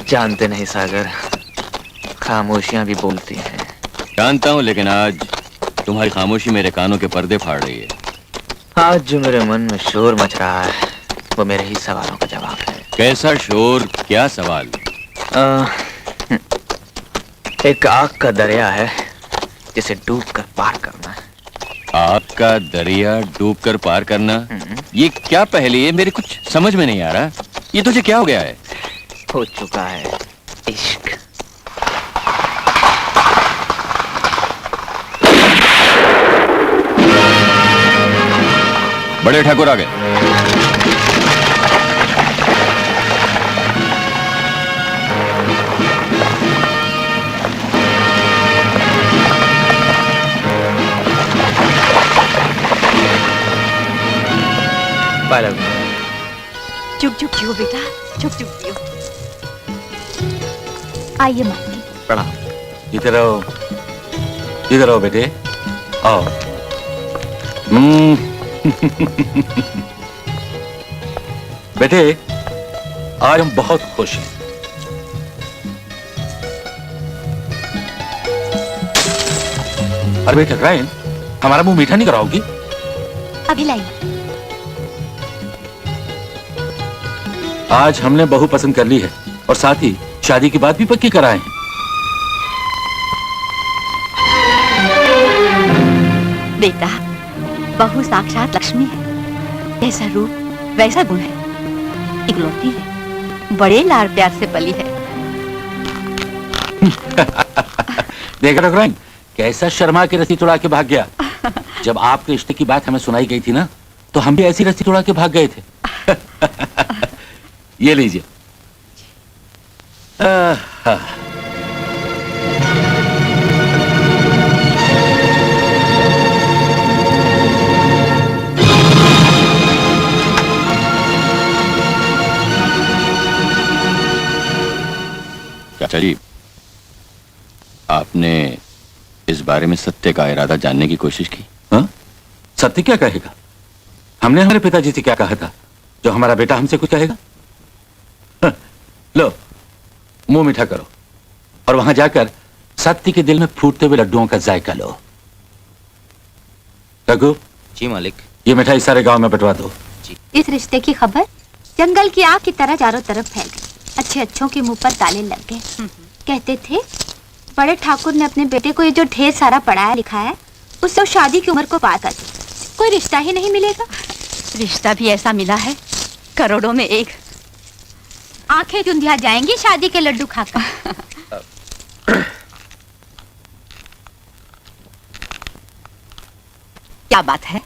जानते नहीं सागर, खामोशियां भी बोलती हैं। जानता हूँ, लेकिन आज तुम्हारी खामोशी मेरे कानों के पर्दे फाड़ रही है। आज जो मेरे मन में शोर मच रहा है वो मेरे ही सवालों का जवाब है। कैसा शोर, क्या सवाल? एक आग का दरिया है जिसे डूब कर पार करना है। आग का दरिया डूब कर पार करना, ये क्या पहेली है? मेरे कुछ समझ में नहीं आ रहा। ये तुझे क्या हो गया है? हो चुका है इश्क। बड़े ठाकुर आ गए। चुप चुप जियो बेटा, चुप चुप जियो। आइए मामी। प्रणाम। इधर आओ, इधर आओ बेटे। आओ। बेटे, आज हम बहुत खुश हैं। अरे बेटा रायन, हमारा मुंह मीठा नहीं कराओगी? अभी लाइए। आज हमने बहू पसंद कर ली है और साथ ही शादी की बात भी पक्की कराए हैं। बेटा, बहू साक्षात लक्ष्मी है। जैसा रूप वैसा गुण है, इकलौती है, बड़े लाड़ प्यार से पली है। देख रहा रायन, कैसा शर्मा के रस्सी तोड़ा के भाग गया। जब आपके रिश्ते की बात हमें सुनाई गई थी ना, तो हम भी ऐसी रस्सी तोड़ा के भाग गए थे। ये लीजिए। चाचा जी, आपने इस बारे में सत्य का इरादा जानने की कोशिश की? हाँ? सत्य क्या कहेगा? हमने हमारे पिताजी से क्या कहा था जो हमारा बेटा हमसे कुछ कहेगा? हाँ, लो मुंह मीठा करो और वहां जाकर सत्य के दिल में फूटते हुए लड्डुओं का जायका लो। रघु जी मालिक। ये मिठाई सारे गांव में बंटवा दो। इस रिश्ते की खबर जंगल की आग की तरह चारों तरफ फैल गई। अच्छे अच्छों के मुंह पर ताले लग गए। कहते थे बड़े ठाकुर ने अपने बेटे को ये जो ढेर सारा पढ़ाया लिखाया, उससे वो शादी की उम्र को पार कर दे, कोई रिश्ता ही नहीं मिलेगा। रिश्ता भी ऐसा मिला है, करोड़ों में एक। आंखें चुंधिया जाएंगी शादी के लड्डू खाकर। क्या बात है,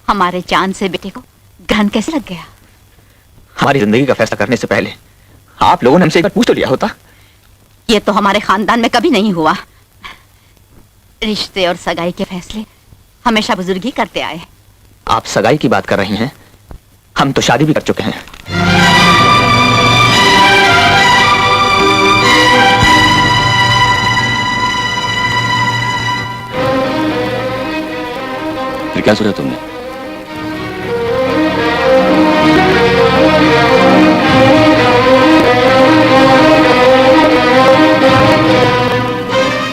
हमारे चांद से बेटे को ग्रहण कैसे लग गया? हमारी जिंदगी का फैसला करने से पहले आप लोगों ने हमसे एक बार पूछ तो लिया होता। ये तो हमारे खानदान में कभी नहीं हुआ। रिश्ते और सगाई के फैसले हमेशा बुजुर्ग ही करते आए। आप सगाई की बात कर रही हैं, हम तो शादी भी कर चुके हैं। फिर क्या सोचा तुमने?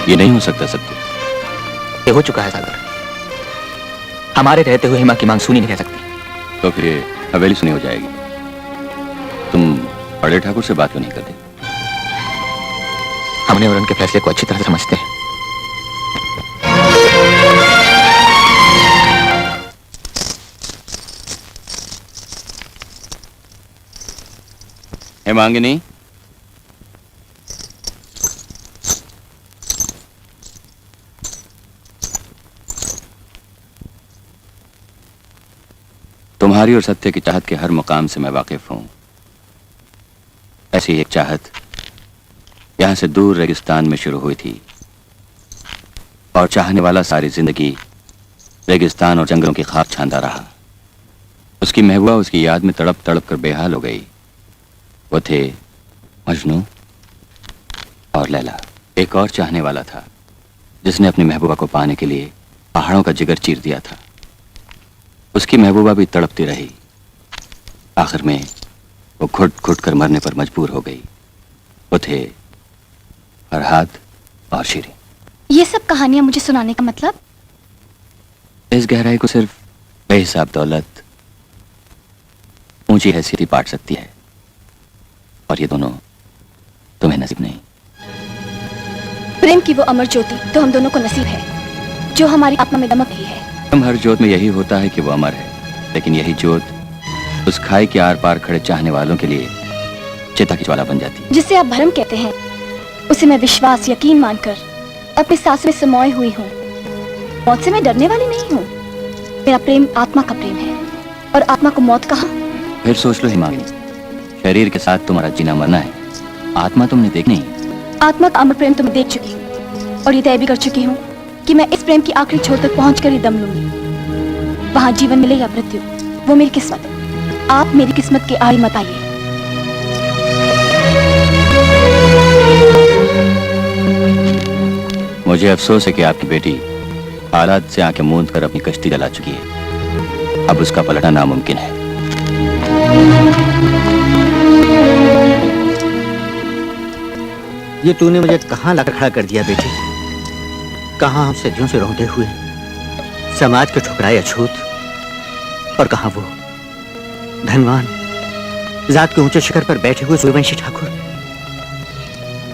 ये नहीं हो सकता सत्य। ये हो चुका है सागर। हमारे रहते हुए हिमा की मांग सुनी नहीं रह सकती। तो फिर ये हवेली सुनी हो जाएगी। तुम बड़े ठाकुर से बात क्यों नहीं करते? हमने और उनके फैसले को अच्छी तरह से समझते हैं। हेमांगिनी, तुम्हारी और सत्य की चाहत के हर मुकाम से मैं वाकिफ हूं। ऐसी एक चाहत यहां से दूर रेगिस्तान में शुरू हुई थी और चाहने वाला सारी जिंदगी रेगिस्तान और जंगलों की खाक छांदा रहा। उसकी महबूबा उसकी याद में तड़प तड़प कर बेहाल हो गई। वो थे मजनू और लैला। एक और चाहने वाला था जिसने अपनी महबूबा को पाने के लिए पहाड़ों का जिगर चीर दिया था। उसकी महबूबा भी तड़पती रही। आखिर में वो घुट घुट कर मरने पर मजबूर हो गई। वो थे फरहाद और शीरीन। ये सब कहानियां मुझे सुनाने का मतलब? इस गहराई को सिर्फ बेहिसाब दौलत ऊंची हैसियत ही पाट सकती है, और ये दोनों तुम्हें नसीब नहीं। प्रेम की वो अमर ज्योति तो हम दोनों को नसीब है, जो हमारी आत्मा में दमक रही है। हम हर जोत में यही होता है कि वो अमर है, लेकिन यही जोत उस खाई के आर पार खड़े चाहने वालों के लिए चिता की ज्वाला बन जाती है। जिसे आप भरम कहते हैं, उसे मैं विश्वास यकीन मानकर अपनी सांस में समाई हुई हूँ। मौत से मैं डरने वाली नहीं हूँ। मेरा प्रेम आत्मा का प्रेम है, और आत्मा को मौत कहा। फिर सोच लो हिमागिनी, शरीर के साथ तुम्हारा जीना मरना है, आत्मा तुमने देखनी है। आत्मा का अमर प्रेम तो मैं देख चुकी हूँ, और ये तय भी कर चुकी हूँ कि मैं इस प्रेम की आखिरी छोर तक पहुंचकर ही दम लूंगी। वहां जीवन मिले या मृत्यु, वो मेरी किस्मत है। आप मेरी किस्मत के आड़ी मत आइए। मुझे अफसोस है कि आपकी बेटी हालात से आंखें मूंद कर अपनी कश्ती जला चुकी है। अब उसका पलटना नामुमकिन है। ये तूने मुझे कहां लाकर खड़ा कर दिया बेटी? कहां हम सदियों से रोंदे हुए समाज के ठुकराए अछूत, और कहां वो धनवान जात के ऊंचे शिखर पर बैठे हुए सूर्यवंशी ठाकुर?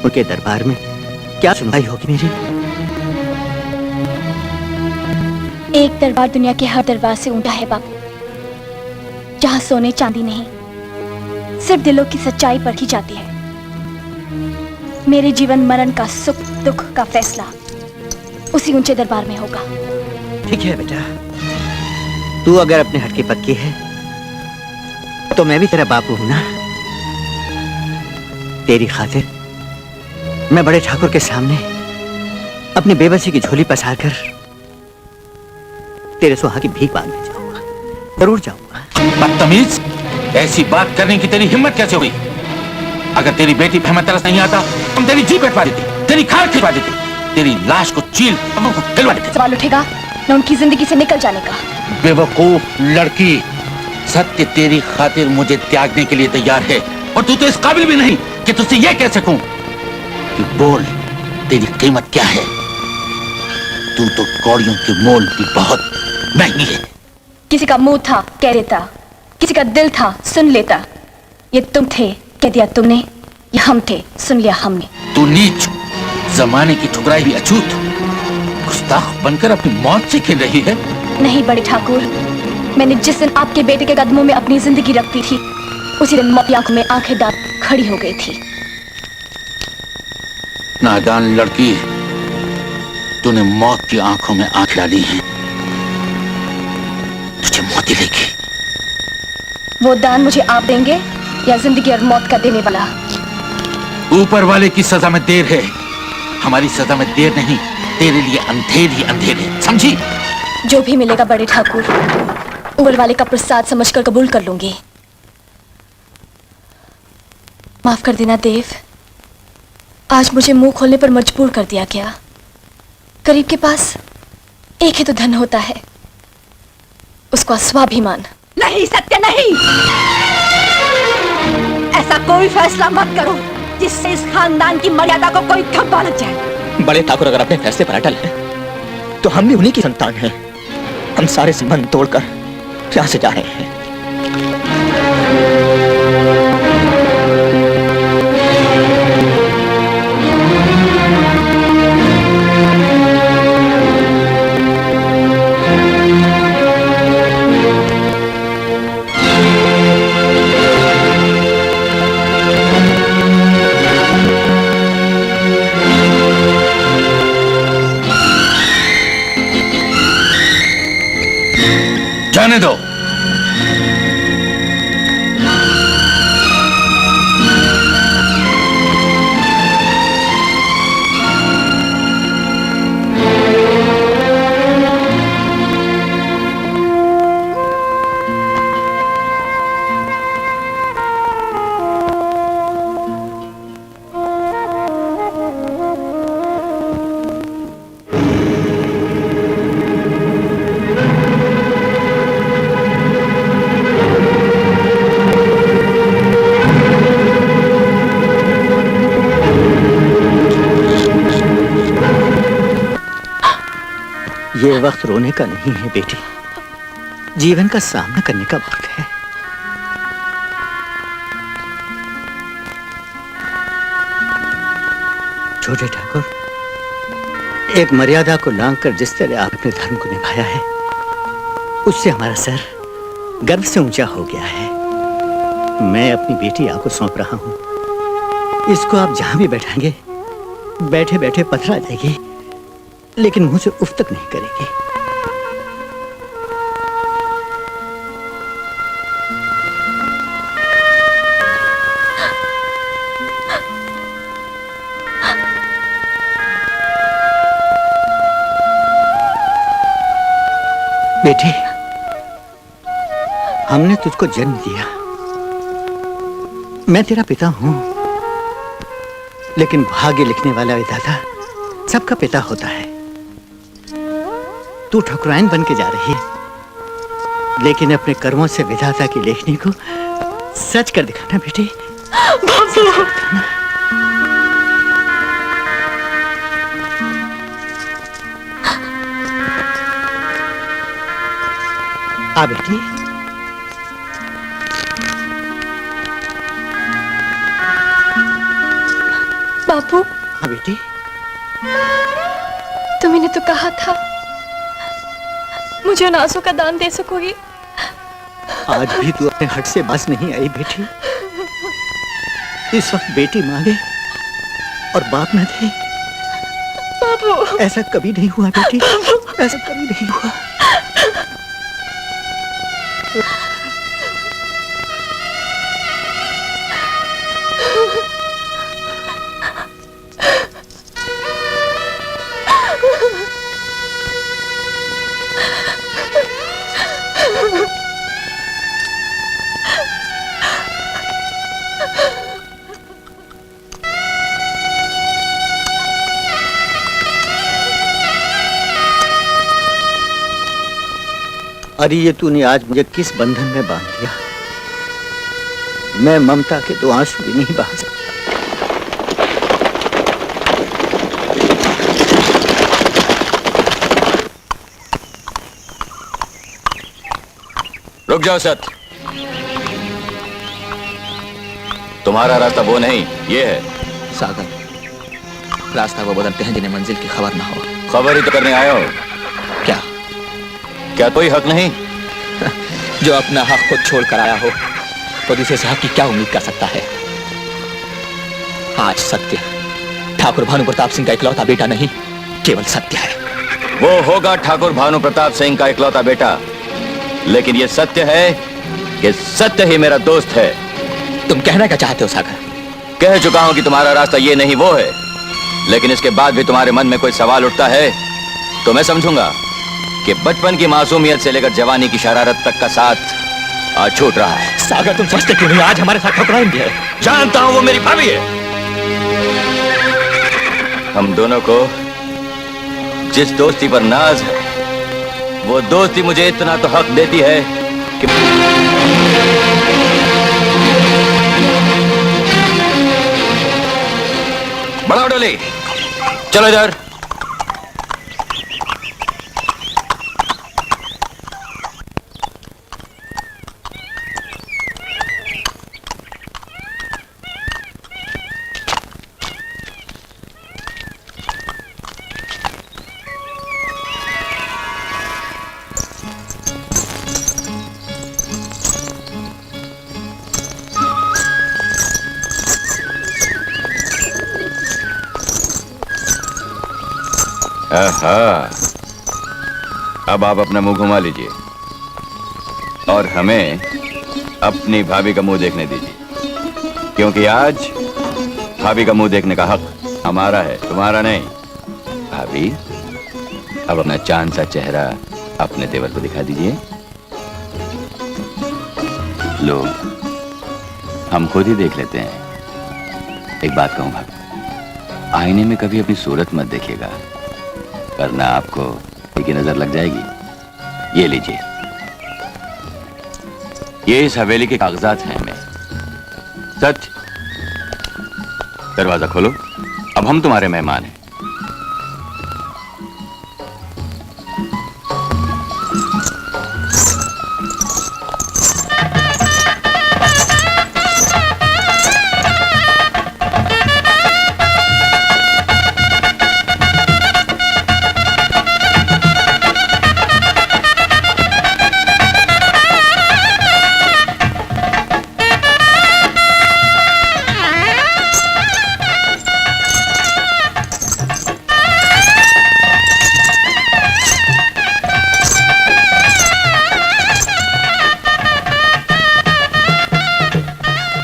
उनके दरबार में क्या सुनवाई होगी मेरी? एक दरबार दुनिया के हर दरबार से ऊंचा है बाप, जहां सोने चांदी नहीं, सिर्फ दिलों की सच्चाई परखी जाती है। मेरे जीवन मरण का, सुख दुख का फैसला उसी ऊंचे दरबार में होगा। ठीक है बेटा, तू अगर अपने हट की पक्की है तो मैं भी तेरा बापू हूं ना। तेरी खातिर मैं बड़े ठाकुर के सामने अपनी बेबसी की झोली पसारकर तेरे सुहा की भीख मांगने जाऊंगा, जरूर जाऊंगा। बदतमीज, ऐसी बात करने की तेरी हिम्मत कैसे हुई? अगर तेरी बेटी पे हमें तरस नहीं आता हम तेरी जीभ कटवा देते, तेरी खाल खिलवा देते, तेरी लाश को चील खिलवा देते। सवाल उठेगा न उनकी जिंदगी से निकल जाने का। बेवकूफ लड़की, सत्य तेरी खातिर मुझे त्यागने के लिए तैयार है, और तू तो इस काबिल भी नहीं कि तुझसे यह कह सकूं कि बोल तेरी कीमत क्या है। तू तो कौड़ियों के मोल भी बहुत महंगी है। किसी का मुंह था कह देता, किसी का दिल था सुन लेता। ये तुम थे कह दिया तुमने, ये हम थे सुन लिया हमने। तू नीच, जमाने की ठुकराई भी अछूत, गुस्ताख बनकर अपनी मौत से खेल रही है। नहीं बड़े ठाकुर, मैंने जिस दिन आपके बेटे के कदमों में अपनी जिंदगी रखती थी, उसी दिन मौत की आंखों में आंखें डाल खड़ी हो गई थी। नादान लड़की, तूने मौत की आंखों में आंख डाली है, तुझे मौत ही लेगी। वो दान मुझे आप देंगे या जिंदगी और मौत का देने वाला? ऊपर वाले की सजा में देर है, हमारी सजा में देर नहीं। तेरे लिए अंधेर ही अंधेर है, समझी? जो भी मिलेगा बड़े ठाकुर, ऊपर वाले का प्रसाद समझकर कबूल कर लूंगी। माफ कर देना देव, आज मुझे मुंह खोलने पर मजबूर कर दिया गया। गरीब के पास एक ही तो धन होता है, उसका स्वाभिमान। नहीं सत्य नहीं, ऐसा कोई फैसला मत करो जिससे इस खानदान की मर्यादा को कोई धब्बा लग जाए। बड़े ठाकुर अगर अपने फैसले पर अटल हैं, तो हम भी उन्हीं की संतान हैं। हम सारे संबंध तोड़कर यहाँ से जा रहे हैं। जाने दो। ये वक्त रोने का नहीं है बेटी, जीवन का सामना करने का वक्त है। छोटे ठाकुर, एक मर्यादा को लांघकर जिस तरह आप अपने धर्म को निभाया है, उससे हमारा सर गर्व से ऊंचा हो गया है। मैं अपनी बेटी आपको सौंप रहा हूं। इसको आप जहां भी बैठाएंगे, बैठे बैठे पथरा जाएगी, लेकिन मुंह से उफ तक नहीं करेगी। बेटी, हमने तुझको जन्म दिया, मैं तेरा पिता हूं, लेकिन भाग्य लिखने वाला विधाता सबका पिता होता है। तू ठकुराइन बन के जा रही है, लेकिन अपने कर्मों से विधाता की लेखनी को सच कर दिखाना बेटे। बाबू। आ बेटी। बाबू। हाँ बेटी। तुमने तो कहा था मुझे उन आंसू का दान दे सकोगी। आज भी तू अपने हट से बस नहीं आई बेटी। इस वक्त बेटी मांगे और बाप न दे। बाबू। ऐसा कभी नहीं हुआ बेटी, ऐसा कभी नहीं हुआ। अरे ये तूने आज मुझे किस बंधन में बांध दिया। मैं ममता के दो आंसू भी नहीं बहा सकता। रुक जाओ सत्य, तुम्हारा रास्ता वो नहीं, ये है। सागर, रास्ता वो बदलते हैं जिन्हें मंजिल की खबर ना हो। खबर ही तो करने आए हो। क्या क्या कोई हक नहीं? जो अपना हक खुद छोड़ कर आया हो तो दूसरे से हक की क्या उम्मीद कर सकता है। आज सत्य ठाकुर भानु प्रताप सिंह का इकलौता बेटा नहीं, केवल सत्य है। वो होगा ठाकुर भानु प्रताप सिंह का इकलौता बेटा, लेकिन ये सत्य है कि सत्य ही मेरा दोस्त है। तुम कहना क्या चाहते हो सागर? कह चुका हूं कि तुम्हारा रास्ता ये नहीं वो है, लेकिन इसके बाद भी तुम्हारे मन में कोई सवाल उठता है तो मैं समझूंगा कि बचपन की मासूमियत से लेकर जवानी की शरारत तक का साथ आज छूट रहा है। सागर तुम समझते क्यों नहीं? आज हमारे साथ ठकुराइन भी है। जानता हूं वो मेरी भाभी है। हम दोनों को जिस दोस्ती पर नाज है, वो दोस्ती मुझे इतना तो हक देती है कि बढ़ाओ डोली, चलो इधर। अब आप अपना मुंह घुमा लीजिए और हमें अपनी भाभी का मुंह देखने दीजिए, क्योंकि आज भाभी का मुंह देखने का हक हमारा है, तुम्हारा नहीं। भाभी, अब अपना चांद सा चेहरा अपने देवर को दिखा दीजिए। लो, हम खुद ही देख लेते हैं। एक बात कहूं भाभी, आईने में कभी अपनी सूरत मत देखिएगा, वरना आपको की नजर लग जाएगी। ये लीजिए, ये इस हवेली के कागजात हैं। हमें सच, दरवाजा खोलो, अब हम तुम्हारे मेहमान हैं।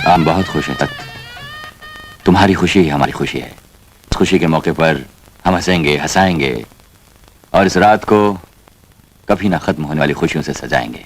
हम बहुत खुश हैं तख्त, तुम्हारी खुशी ही हमारी खुशी है। इस खुशी के मौके पर हम हंसेंगे, हंसाएंगे और इस रात को कभी ना खत्म होने वाली खुशियों से सजाएंगे।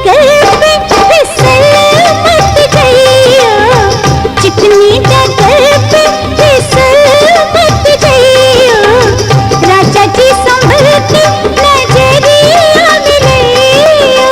डगर पे फिसल मत जाइयो, चिकनी डगर पे फिसल मत जाइयो, राजा जी संभल के नजरिया मिलाइयो।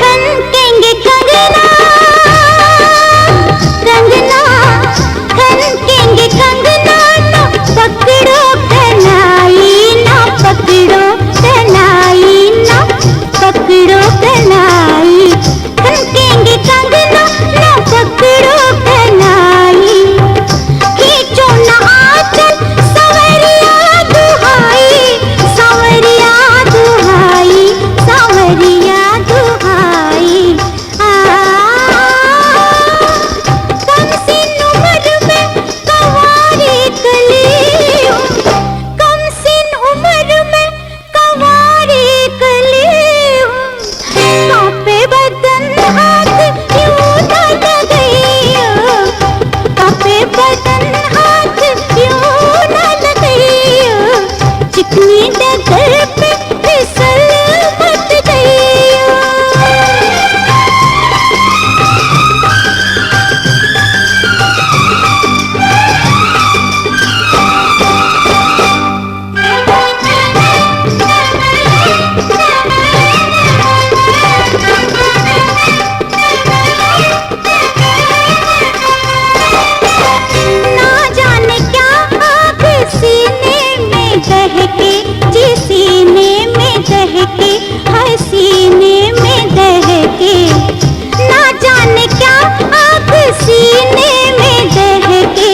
खनकेंगे कंगना कंगना, खनकेंगे कंगना, ना पकड़ो कलाई, ना पकड़ो कलाई, ना पकड़ो कलाई, खनकेंगे कंगना, ना पकड़ो कलाई, खींचो ना आंचल सांवरिया दुहाई, सांवरिया दुहाई, सांवरिया दुहाई। कम सिन उम्र में कंवारी कलियों, कम सिन उम्र में कंवारी कलियों, कांपे बदन हाथ यूं न लगाइयो, कांपे बदन हाथ यूं न लगाइयो, चिकनी डगर पे फिसल मत जाइयो। ना जाने क्या आग सीने में दहके, जी सीने में दहके, हाय सीने में दहके, ना जाने क्या आग सीने में दहके,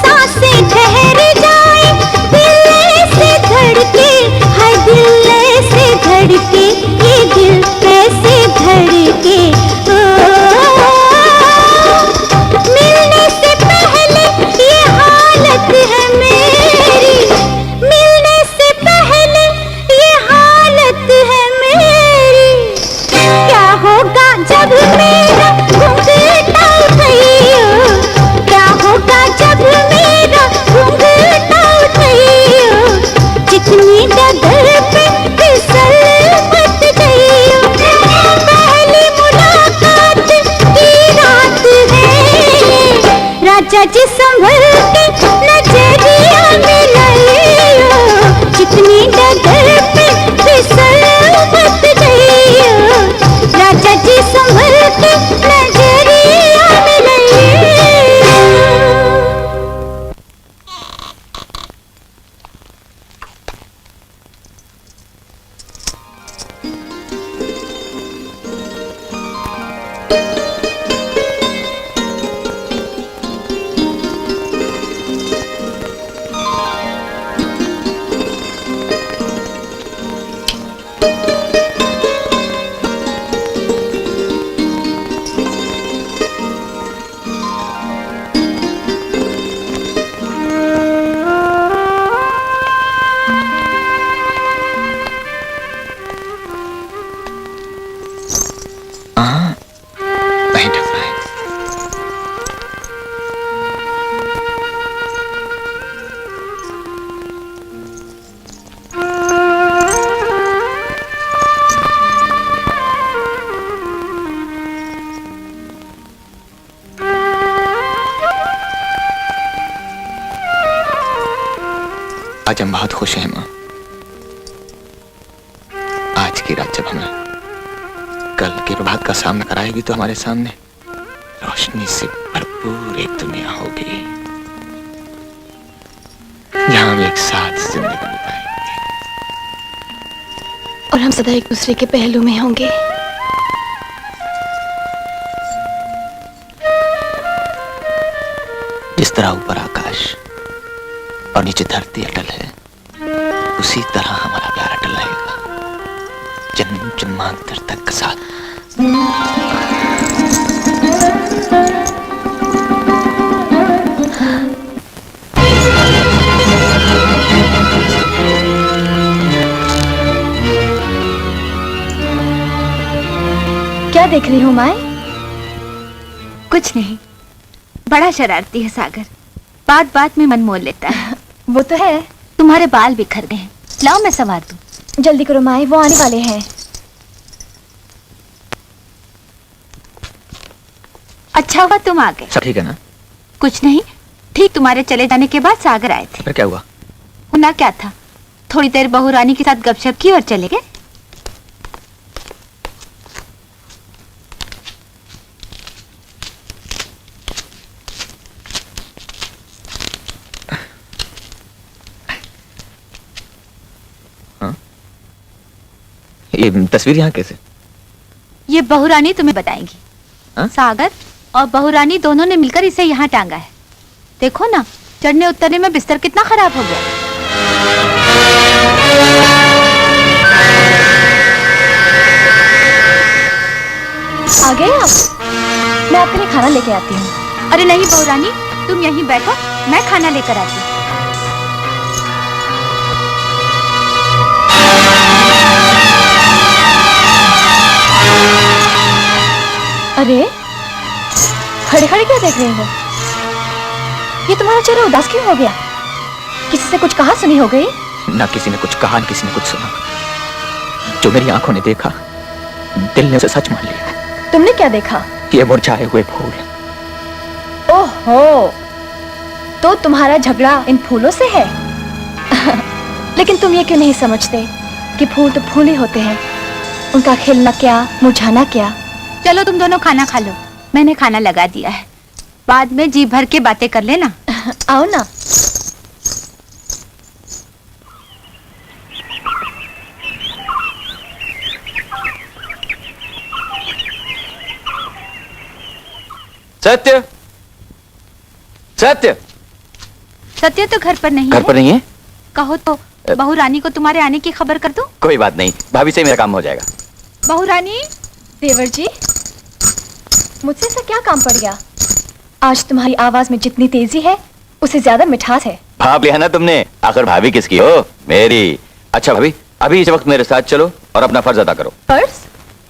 सांसें ठहर जाए दिल से धड़के, हाय दिल से धड़के, ये दिल कैसे धड़के। मिलने से पहले ये हालत है मेरी, मिलने से पहले ये हालत है मेरी, क्या होगा जब मेरा घूंघटा उठाइयो, क्या होगा जब मेरा घूंघटा उठाइयो, चिकनी डगर पे फिसल मत जाइयो, पहली मुलाकात की रात है, राजा जी संभल के नजरिया मिलाइयो, चिकनी डगर पे फिसल मत जाइयो, राजा जी संभल के नजरिया मिलाइयो। नहीं ढकना है। आज हम बहुत खुश हैं माँ। आज की रात जब हमें कल के प्रभात का सामना कराएगी तो हमारे सामने रोशनी से भरपूर एक दुनिया होगी जहां हम एक साथ जिंदगी बिताएंगे और हम सदा एक दूसरे के पहलू में होंगे। जिस तरह ऊपर आकाश और नीचे धरती अटल है, उसी तरह हमारा प्यार अटल रहेगा जन्म जन्मांतर तक का साथ। क्या देख रही हूँ माए? कुछ नहीं, बड़ा शरारती है सागर, बात बात में मन मोल लेता है। वो तो है। तुम्हारे बाल बिखर गए हैं, लाओ मैं संवार दूं। जल्दी करो माए, वो आने वाले हैं। अच्छा हुआ तुम आ गए। सब ठीक है ना? कुछ नहीं, ठीक तुम्हारे चले जाने के बाद सागर आए थे। फिर क्या हुआ? होना क्या था, थोड़ी देर बहू रानी के साथ गपशप की और चले गए। ये तस्वीर यहाँ कैसे? ये बहू रानी तुम्हें बताएंगी। हाँ? सागर और बहू रानी दोनों ने मिलकर इसे यहाँ टांगा है। देखो ना, चढ़ने उतरने में बिस्तर कितना खराब हो गया। आ गए आप? मैं आपके लिए खाना लेके आती हूँ। अरे नहीं बहू रानी, तुम यहीं बैठो, मैं खाना लेकर आती हूँ। अरे खड़े खड़े क्या देख रहे हो? ये तुम्हारा चेहरा उदास क्यों हो गया? किसी से कुछ कहा सुनी हो गई? ना किसी ने कुछ कहा, न किसी ने कुछ सुना। जो मेरी आंखों ने देखा, दिल ने उसे सच मान लिया। तुमने क्या देखा? ये मुरझाए हुए फूल। ओहो, तो तुम्हारा झगड़ा इन फूलों से है? लेकिन तुम ये क्यों नहीं समझते कि फूल तो फूल ही होते हैं, उनका खिलना क्या, मुरझाना क्या। चलो तुम दोनों खाना खा लो, मैंने खाना लगा दिया है, बाद में जी भर के बातें कर लेना। आओ ना। सत्य, सत्य, सत्य तो घर पर नहीं घर पर नहीं है? कहो तो बहू रानी को तुम्हारे आने की खबर कर दूं? कोई बात नहीं, भाभी से मेरा काम हो जाएगा। बहू रानी। देवर जी, मुझसे ऐसा क्या काम पड़ गया? आज तुम्हारी आवाज में जितनी तेजी है, उससे ज्यादा मिठास है। भाप लिया ना तुमने, आखिर भाभी किसकी हो? मेरी। अच्छा भाभी, अभी इस वक्त मेरे साथ चलो और अपना फर्ज अदा करो। फर्ज?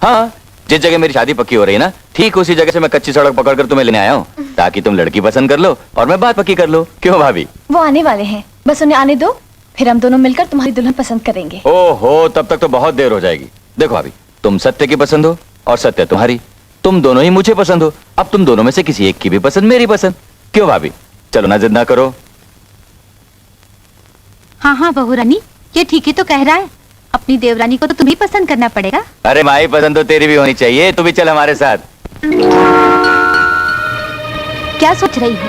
हाँ, जिस जगह मेरी शादी पक्की हो रही है ना, ठीक उसी जगह से मैं कच्ची सड़क पकड़कर तुम्हें लेने आया हूँ, ताकि तुम लड़की पसंद कर लो और मैं बात पक्की कर लो। क्यों भाभी? वो आने वाले हैं, बस उन्हें आने दो, फिर हम दोनों मिलकर तुम्हारी दुल्हन पसंद करेंगे। ओहो, तब तक तो बहुत देर हो जाएगी। देखो भाभी, तुम सत्य की पसंद हो और सत्य तुम्हारी, तुम दोनों ही मुझे पसंद हो। अब तुम दोनों में से किसी एक की भी पसंद मेरी पसंद। क्यों भाभी? चलो ना, जिद ना करो। हाँ हाँ बहू रानी, ये ठीक ही तो कह रहा है, अपनी देवरानी को तो तुम्हें पसंद करना पड़ेगा। अरे माई पसंद तो तेरी भी होनी चाहिए, तू भी चल हमारे साथ। क्या सोच रही हो?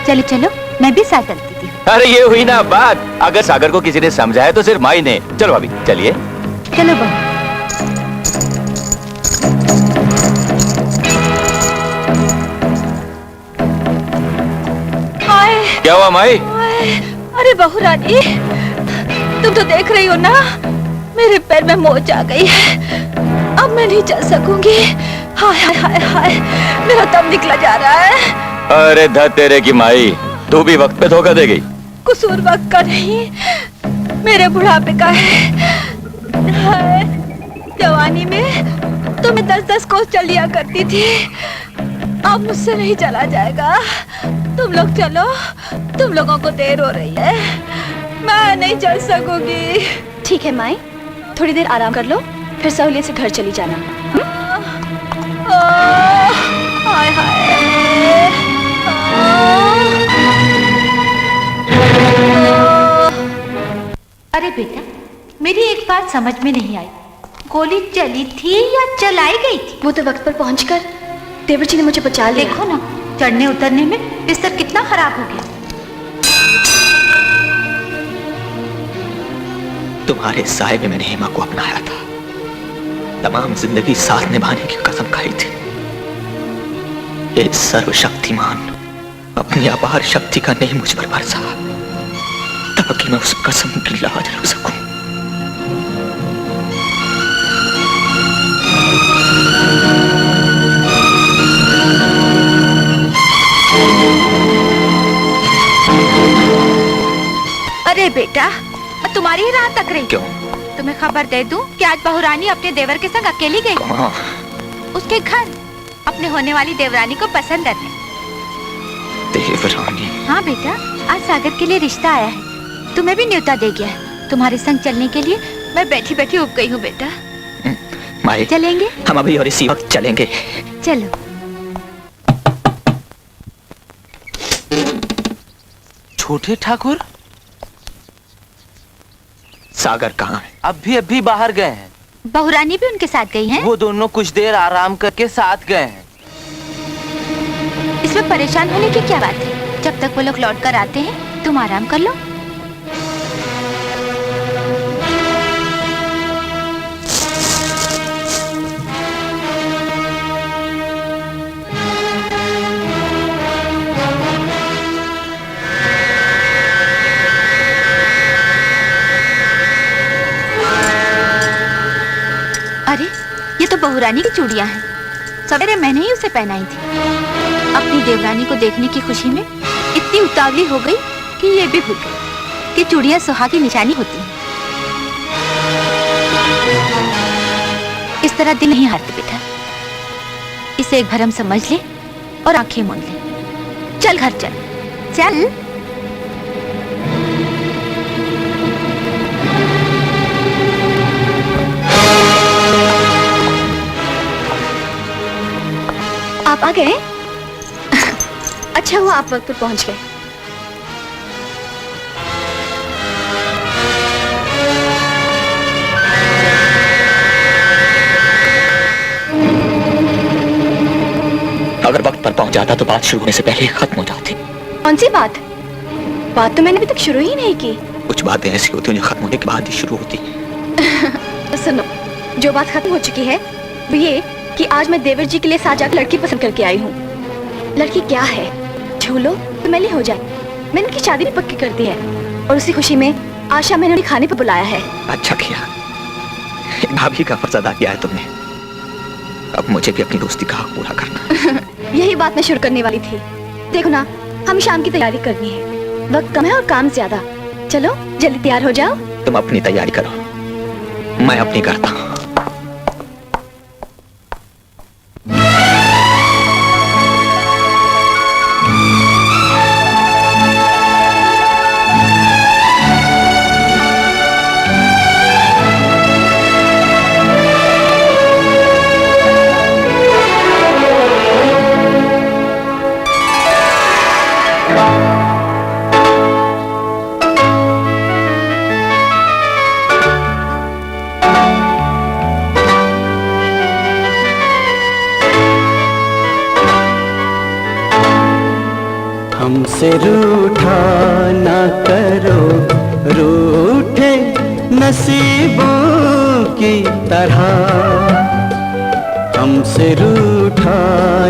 चलो चलो, मैं भी साथ चलती थी। अरे ये हुई ना बात, अगर सागर को किसी ने समझाया तो सिर्फ माई ने। चलो भाभी, चलिए। चलो बहू। क्या हुआ माई? अरे बहू रानी, तुम तो देख रही हो ना, मेरे पैर में मोच आ गई है, अब मैं नहीं चल सकूंगी। हाय हाय हाय हाय, मेरा दम निकला जा रहा है। अरे ध तेरे की माई, तू भी वक्त पे धोखा दे गई। कसूर वक्त का नहीं, मेरे बुढ़ापे का है। हाय, जवानी में तो मैं 10-10 कोस चल लिया करती थी, अब मुझसे नहीं चला जाएगा। तुम लोग चलो, तुम लोगों को देर हो रही है, मैं नहीं चल सकूंगी। ठीक है माई, थोड़ी देर आराम कर लो, फिर सहूलियत से घर चली जाना। हाय हाय। अरे बेटा, मेरी एक बात समझ में नहीं आई, गोली चली थी या चलाई गई थी? वो तो वक्त पर पहुंचकर देवर जी ने मुझे बचा लिया। देखो ना, चढ़ने उतरने में बिस्तर कितना खराब हो गया। तुम्हारे साए में मैंने हेमा को अपनाया था, तमाम जिंदगी साथ निभाने की कसम खाई थी। ये सर्वशक्तिमान अपनी अपार शक्ति का नहीं मुझ पर बरसा, ताकि मैं उस कसम की लाज रख सकूं। अरे बेटा, मैं तुम्हारी ही राह तक रही। क्यों? तुम्हें खबर दे दूं कि आज बहू रानी अपने देवर के संग अकेली गई। कहाँ? उसके घर अपने होने वाली देवरानी को पसंद करने। देवरानी? हाँ बेटा, आज सागर के लिए रिश्ता आया है, तुम्हें भी न्योता दे गया है। तुम्हारे संग चलने के लिए मैं बैठी बैठी उब गई हूँ बेटा। माई, चलेंगे? हम अभी और इसी वक्त चलेंगे। चलो। छोटे ठाकुर सागर कहाँ है? अभी बाहर गए हैं। बहुरानी भी उनके साथ गई हैं? वो दोनों कुछ देर आराम करके साथ गए हैं। इसमें परेशान होने की क्या बात है? जब तक वो लोग लौट कर आते हैं तुम आराम कर लो। अरे ये तो बहुरानी की चूड़ियां हैं। सवेरे मैंने ही उसे पहनाई थी। अपनी देवरानी को देखने की खुशी में इतनी उतावली हो गई कि ये भी भूल गई कि चूड़ियां सुहाग की निशानी होती हैं। इस तरह दिल नहीं हारते बेटा। इसे एक भरम समझ ले और आंखें मूंद ले। चल घर चल। चल। आप आ गए? अच्छा हुआ आप वक्त पर पहुंच गए। अगर वक्त पर पहुंच जाता तो बात शुरू होने से पहले ही खत्म हो जाती। कौन सी बात? बात तो मैंने अभी तक शुरू ही नहीं की। कुछ बातें ऐसी होती हैं जो खत्म होने के बाद ही शुरू होती। सुनो, जो बात खत्म हो चुकी है वो ये कि आज मैं देवर जी के लिए साजा की लड़की पसंद करके आई हूँ। लड़की क्या है? झूलो तो मैंने हो जाए। मैंने उनकी शादी भी पक्की कर दी है और उसी खुशी में आशा मैंने उन्हें खाने पर बुलाया है। अच्छा किया, भाभी का फर्ज अदा किया है तुमने। अब मुझे भी अपनी दोस्ती का हक पूरा करना। यही बात मैं शुरू करने वाली थी। देखो ना, हमें शाम की तैयारी करनी है। वक्त कम है और काम ज्यादा। चलो जल्दी तैयार हो जाओ। तुम अपनी तैयारी करो, मैं अपनी करता हूँ। हमसे रूठा ना करो, रूठे नसीबों की तरह। हमसे रूठा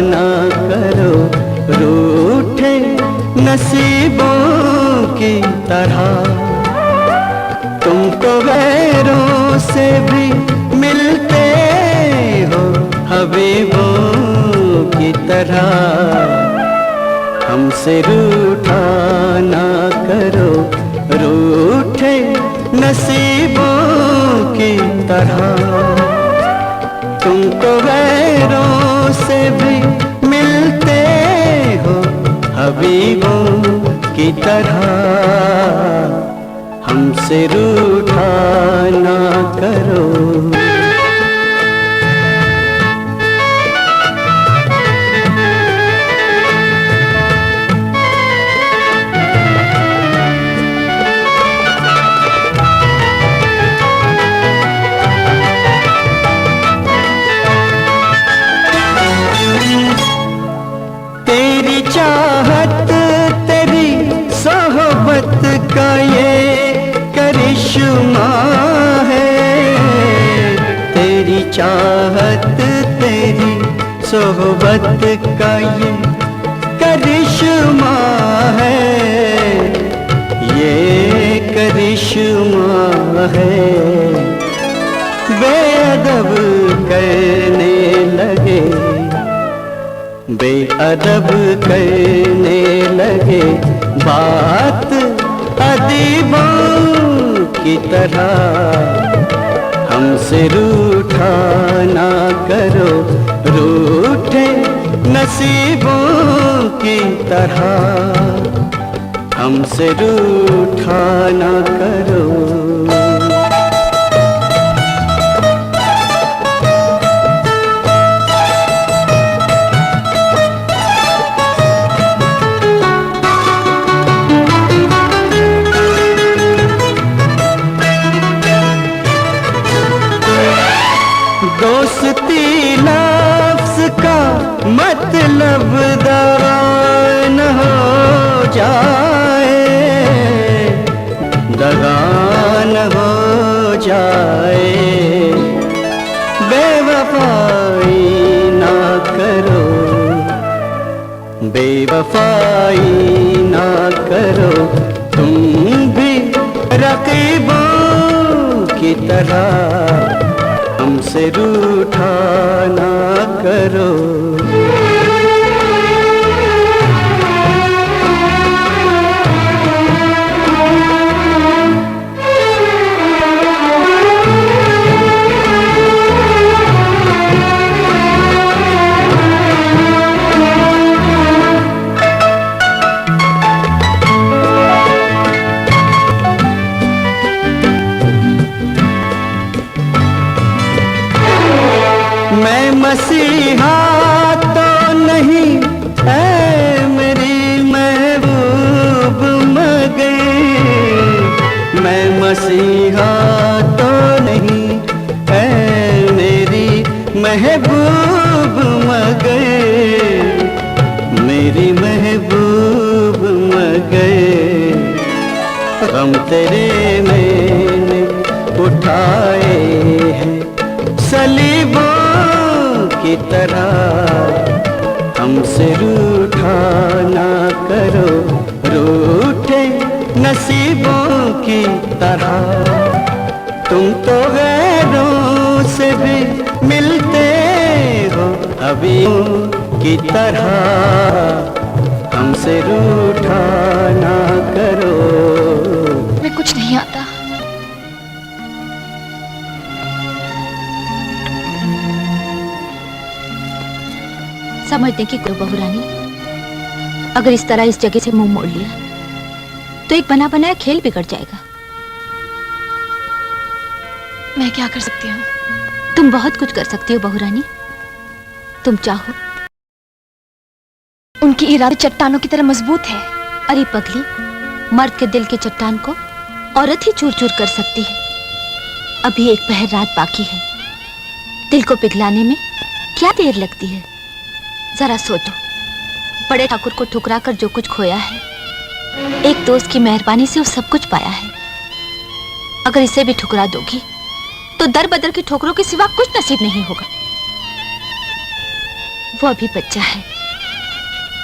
ना करो, रूठे नसीबों की तरह। तुम तो गैरों से भी मिलते हो हबीबों की तरह। हमसे रूठा ना करो, रूठे नसीबों की तरह। तुम तो गैरों से भी मिलते हो हबीबों की तरह। हमसे रूठा ना करो। तेरी चाहत, तेरी सोहबत का ये करिश्मा है। तेरी चाहत, तेरी सोहबत का ये करिश्मा है। ये करिश्मा है। बेअदब करने लगे, बेअदब करने लगे बात अदीबों की तरह। हमसे रूठा ना करो, रूठे नसीबों की तरह हमसे रूठा ना करो। दोस्ती लफ्ज़ का मतलब दवा न हो जाए, दगा न हो जाए। बेवफाई ना करो, बेवफाई ना करो, तुम भी रकीबों की तरह हमसे रूठा ना करो। मैं मसीहा तो नहीं है मेरी महबूब मगर, मैं मसीहा तो नहीं है मेरी महबूब मगर, मेरी महबूब मगर। गम तेरे मैंने उठाए हैं सलीबों की तरह, हमसे रूठा ना करो, रूठे नसीबों की तरह। तुम तो गैरों से भी मिलते हो अभी की तरह, हमसे रूठा ना करो। मैं कुछ नहीं आता। समझने की करो बहू रानी, अगर इस तरह इस जगह से मुंह मोड़ लिया तो एक बना बनाया खेल बिगड़ जाएगा। मैं क्या कर सकती हूँ? तुम बहुत कुछ कर सकती हो बहू रानी। तुम चाहो। उनकी इरादे चट्टानों की तरह मजबूत है। अरे पगली, मर्द के दिल के चट्टान को औरत ही चूर चूर कर सकती है। अभी एक पहर रात बाकी है, दिल को पिघलाने में क्या देर लगती है। जरा सोचो, बड़े ठाकुर को ठुकरा कर जो कुछ खोया है, एक दोस्त की मेहरबानी से वो सब कुछ पाया है। अगर इसे भी ठुकरा दोगी तो दर बदर की ठोकरों के सिवा कुछ नसीब नहीं होगा। वो अभी बच्चा है,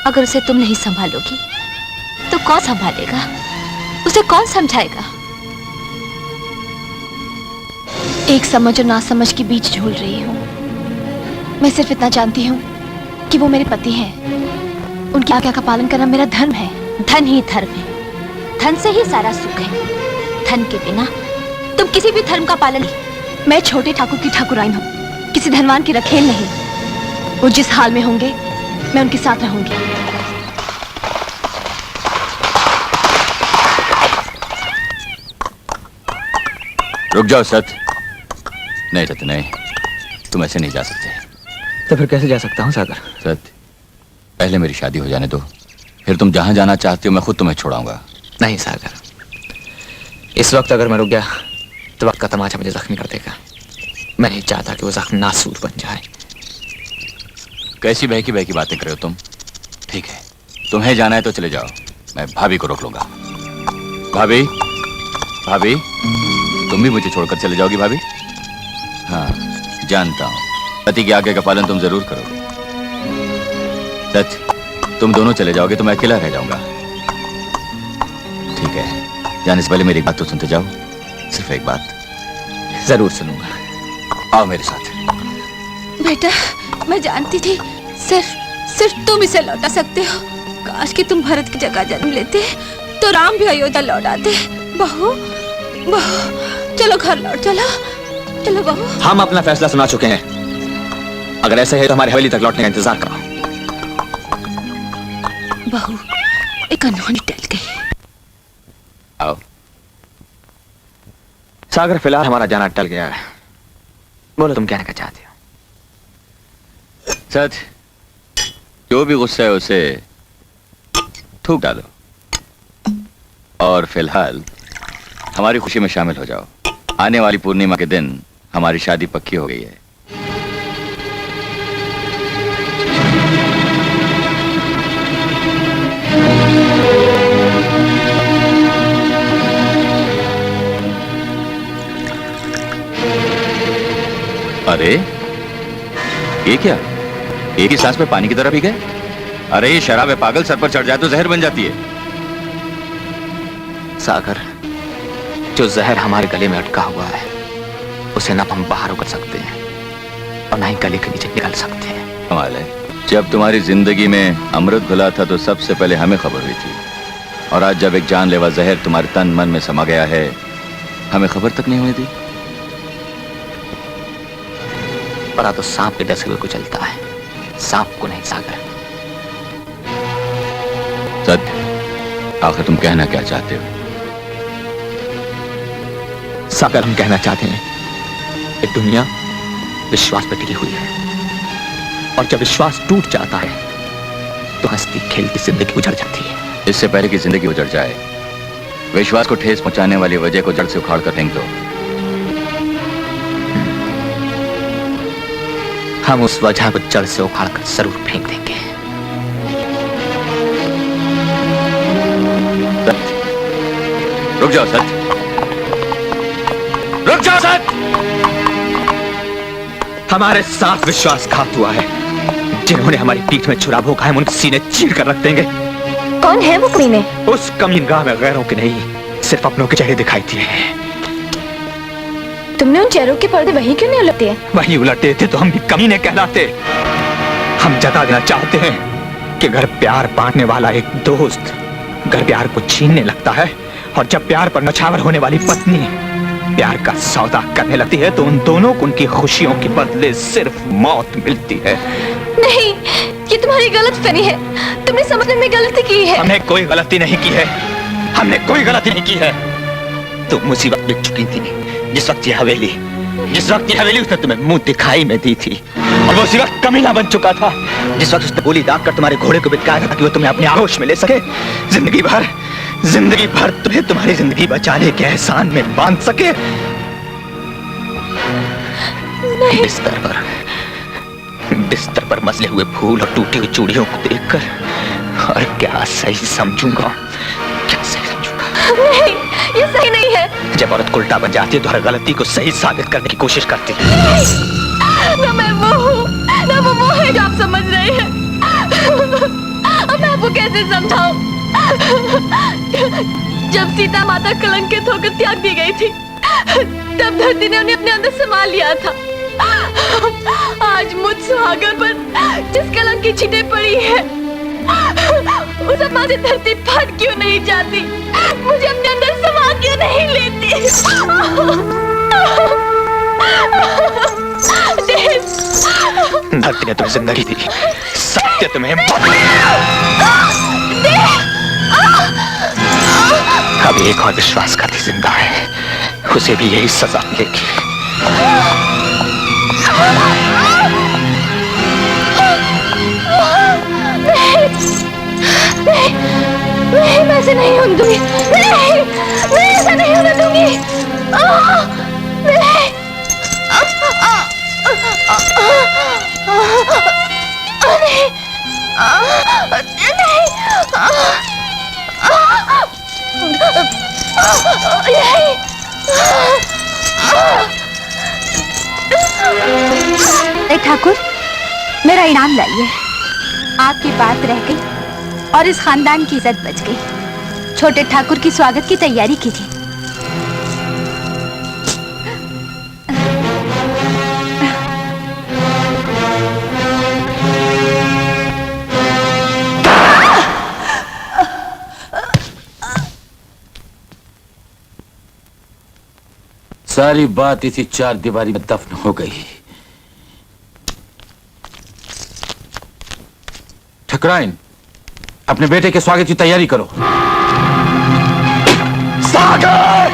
अगर उसे तुम नहीं संभालोगी तो कौन संभालेगा, उसे कौन समझाएगा। एक समझ और नासमझ के बीच झूल रही हूँ। मैं सिर्फ इतना जानती हूँ कि वो मेरे पति हैं। उनकी आज्ञा का पालन करना मेरा धर्म है। धन ही धर्म है, धन से ही सारा सुख है। धन के बिना तुम किसी भी धर्म का पालन नहीं। मैं छोटे ठाकुर की ठाकुराइन हूँ, किसी धनवान की रखेल नहीं। वो जिस हाल में होंगे मैं उनके साथ रहूंगी। रुक जाओ सत। नहीं सत नहीं, तुम ऐसे नहीं जा सकते। तो फिर कैसे जा सकता हूँ सागर? सत, पहले मेरी शादी हो जाने दो, फिर तुम जहां जाना चाहते हो मैं खुद तुम्हें छोड़ाऊंगा। नहीं सागर, इस वक्त अगर मैं रुक गया तो वक्त का तमाचा मुझे जख्मी कर देगा। मैं नहीं चाहता कि वो जख्म नासूर बन जाए। कैसी बहकी बहकी बातें कर रहे हो तुम? ठीक है, तुम्हें जाना है तो चले जाओ, मैं भाभी को रोक लूंगा। भाभी, भाभी, तुम भी मुझे छोड़कर चले जाओगी भाभी? हाँ, जानता हूँ, पति की आज्ञा का पालन तुम जरूर करोगे। सच, तुम दोनों चले जाओगे तो मैं अकेला रह जाऊंगा। ठीक है, जाने से पहले मेरी बात तो सुनते जाओ, सिर्फ एक बात। जरूर सुनूंगा, आओ मेरे साथ। बेटा, मैं जानती थी सिर्फ तुम इसे लौटा सकते हो। काश कि तुम भरत की जगह जन्म लेते तो राम भी अयोध्या लौट आते। बहू, बहू, चलो घर लौट चलो। चलो बहू। हम अपना फैसला सुना चुके हैं। अगर ऐसे है तो हमारी हवेली तक लौटने का इंतजार करो। बहू, एक अनहोनी टल गई। आओ। सागर, फिलहाल हमारा जाना टल गया है। बोलो तुम क्या कहना चाहते हो? सच, जो भी गुस्सा है उसे थूक डालो और फिलहाल हमारी खुशी में शामिल हो जाओ। आने वाली पूर्णिमा के दिन हमारी शादी पक्की हो गई है। अरे ये क्या, एक ही सांस में पानी की तरह पी गए? अरे ये शराब है पागल, सर पर चढ़ जाए तो जहर बन जाती है। सागर, जो जहर हमारे गले में अटका हुआ है उसे ना हम बाहर उगल सकते हैं और ना ही गले के नीचे निकाल सकते हैं। कमाल है, जब तुम्हारी जिंदगी में अमृत घुला था तो सबसे पहले हमें खबर हुई थी, और आज जब एक जानलेवा जहर तुम्हारे तन मन में समा गया है हमें खबर तक नहीं हुई थी। पता तो सांप के डसे हुए को चलता है, सांप को नहीं। सागर, सत्य, आखिर तुम कहना क्या चाहते हो? सागर, हम कहना चाहते हैं कि दुनिया विश्वास पर टिकी हुई है, और जब विश्वास टूट जाता है तो हंसती खेलती जिंदगी उजड़ जाती है। इससे पहले कि जिंदगी उजड़ जाए, विश्वास को ठेस पहुंचाने वाली वजह को जड़ से उखाड़ कर फेंक दो। हम उस वजह को जड़ से उखाड़ कर जरूर फेंक देंगे। रुक जाओ सच, रुक जाओ सच। हमारे साथ विश्वासघात हुआ है। जिन्होंने हमारी पीठ में छुरा भोंका है, हम उनके सीने चीर कर रख देंगे। कौन है वो कमीने? उस कमीनगाह में गैरों के नहीं, सिर्फ अपनों के चेहरे दिखाई दिए हैं। तुमने उन चेहरों के पर्दे वहीं क्यों नहीं उलटे? वहीं उलटे थे तो हम भी कमीने कहलाते। हम जता देना चाहते हैं कि घर प्यार बांटने वाला एक दोस्त घर प्यार को छीनने लगता है, और जब प्यार पर नछावर होने वाली पत्नी प्यार का सौदा करने लगती है तो उन दोनों को उनकी खुशियों के बदले सिर्फ मौत मिलती है। नहीं, ये तुम्हारी गलतफहमी है। तुमने समझने में गलती की है। हमने कोई गलती नहीं की है, हमने कोई गलती नहीं की है। तुम मुसीबत में चुकी थी जिस वक्त ये हवेली उसने तुम्हें मुंह दिखाई में दी थी, और वो उसी वक्त कमीना बन चुका था जिस वक्त उसने गोली दाग कर तुम्हारे घोड़े को बिटकाया था कि वो तुम्हें अपने आगोश में ले सके। जिंदगी भर तुम्हें तुम्हारी जिंदगी बचाने के एहसान में बांध सके। नहीं। बिस्तर पर मसले हुए फूल और टूटी हुई चूड़ियों को देखकर और क्या सही समझूंगा। नहीं, ये सही नहीं है। जब औरत उल्टा बन जाती है तो हर गलती को सही साबित करने की कोशिश करती है। ना मैं वो हूँ, ना वो है जो आप समझ रहे हैं। अब मैं आपको कैसे समझाऊं? जब सीता माता कलंकित होकर त्याग दी गई थी, तब धरती ने उन्हें अपने अंदर समा लिया था। आज मुझ सुहागर पर जिस कलंक की छींटे पड़ी है, उस अम्मा से धरती फट क्यों नहीं जाती? मुझे अपने अंदर समा क्यों नहीं लेती? धरती ने तुम्हें जिंदगी दी, सत्य तुम्हें अब एक और विश्वासघाती जिंदा है, उसे भी यही सजा मिलेगी। नहीं, मैं ऐसे नहीं होने दूंगी। नहीं, मैं ऐसे नहीं होने दूंगी। ठाकुर, मेरा इनाम लाइए। आपकी बात रह गई और इस खानदान की इज्जत बच गई। छोटे ठाकुर की स्वागत की तैयारी कीजिए। सारी बात इसी चार दीवारी में दफन हो गई। ठकराइन, अपने बेटे के स्वागत की तैयारी करो। सागर!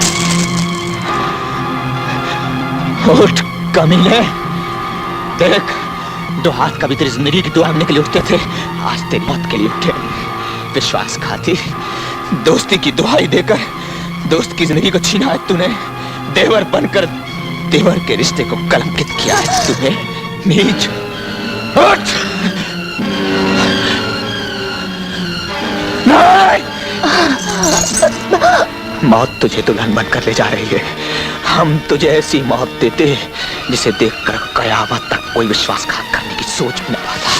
उठ कमीने, देख, दो हाथ कभी तेरी जिंदगी की दुआ मांगने के लिए उठते थे, आज तेरी मौत के लिए उठे। विश्वासघाती, दोस्ती की दुहाई देकर दोस्त की जिंदगी को छीना है तूने। देवर बनकर देवर के रिश्ते को कलंकित किया है तूने। नीच, उठ! नहीं! मौत तुझे दुल्हन बनकर ले जा रही है। हम तुझे ऐसी मौत देते जिसे देखकर कयामत तक कोई विश्वासघात करने की सोच भी न पाता।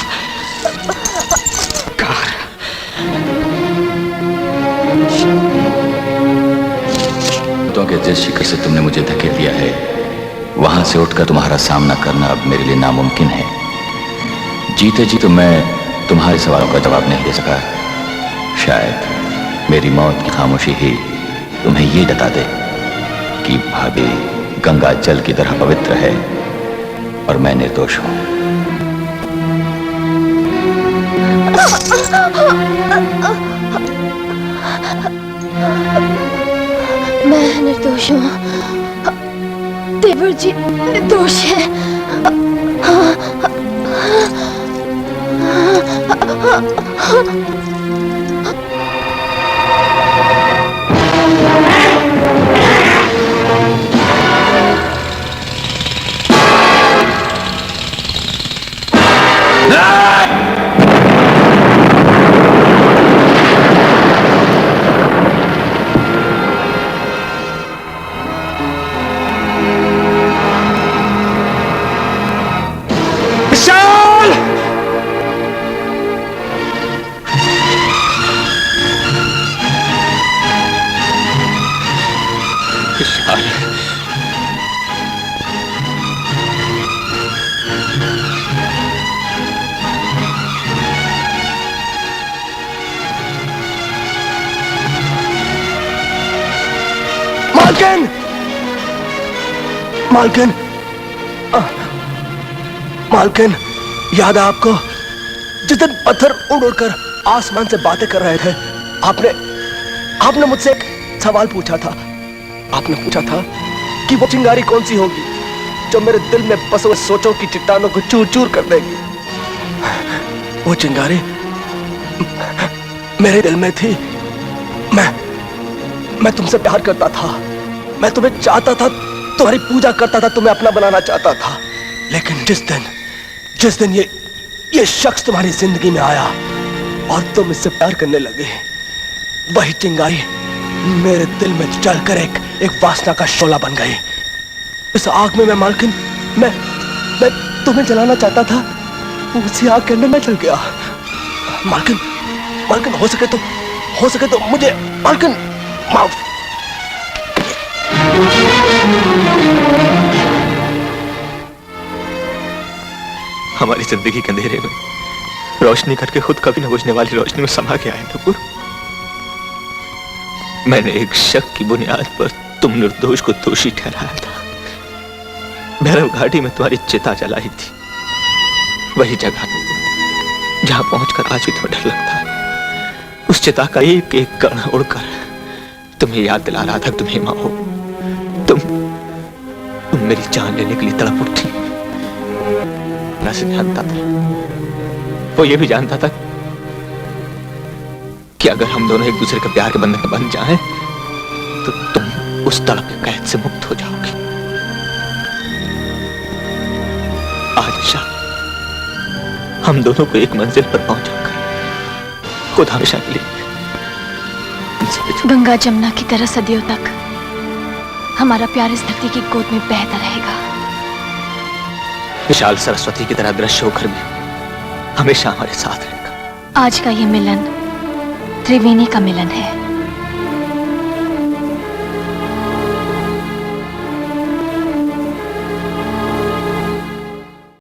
कि जिस शिखर से तुमने मुझे धकेल दिया है, वहां से उठकर तुम्हारा सामना करना अब मेरे लिए नामुमकिन है। जीते जी तो मैं तुम्हारे सवालों का जवाब नहीं दे सका। शायद मेरी मौत की खामोशी ही तुम्हें ये बता दे कि भाभी गंगा जल की तरह पवित्र है और मैं निर्दोष हूं। मैं निर्दोष हूँ। देवर जी निर्दोष है। मालकिन, मालकिन, मालकिन, याद है आपको जिस दिन पत्थर उड़ उड़कर आसमान से बातें कर रहे थे, आपने मुझसे एक सवाल पूछा था। आपने पूछा था कि वो चिंगारी कौन सी होगी जो मेरे दिल में बसे हुए सोचों की चट्टानों को चूर चूर कर देगी। वो चिंगारी मेरे दिल में थी। मैं तुमसे प्यार करता था, मैं तुम्हें चाहता था, तुम्हारी पूजा करता था, तुम्हें अपना बनाना चाहता था। लेकिन जिस दिन ये शख्स तुम्हारी जिंदगी में आया और तुम इससे प्यार करने लगे, वही चिंगारी मेरे दिल में जलकर एक वासना का शोला बन गई। इस आग में मैं तुम्हें जलाना चाहता था, उसी आग के अंदर मैं जल गया। मालकिन, हो सके तो मुझे मालकिन माफ। हमारी जिंदगी के अंधेरे में रोशनी करके खुद कभी न बुझने वाली रोशनी में समा गया है नुपुर। मैंने एक शक की बुनियाद पर तुम निर्दोष को दोषी ठहराया था। भैरव घाटी में तुम्हारी चिता जलाई थी, वही जगह जहां पहुंचकर आज भी तुम्हें डर लगता है। उस चिता का एक एक कण उड़कर तुम्हें याद दिला रहा था तुम हेमा हो। तुम मेरी जान लेने के लिए तड़प उठी। मैं से जानता था, वो ये भी जानता था कि अगर हम दोनों एक दूसरे के प्यार के बंधन में बंध जाएं, तो तुम उस तड़प के कैद से मुक्त हो जाओगी। आज शाम हम दोनों को एक मंजिल पर पहुंचाकर खुद हमेशा के लिए गंगा जमुना की तरह सदियों तक हमारा प्यार इस धरती की गोद में बहता रहेगा। विशाल सरस्वती की तरह दृश्य होकर भी हमेशा हमारे साथ रहेगा। आज का ये मिलन त्रिवेणी का मिलन है।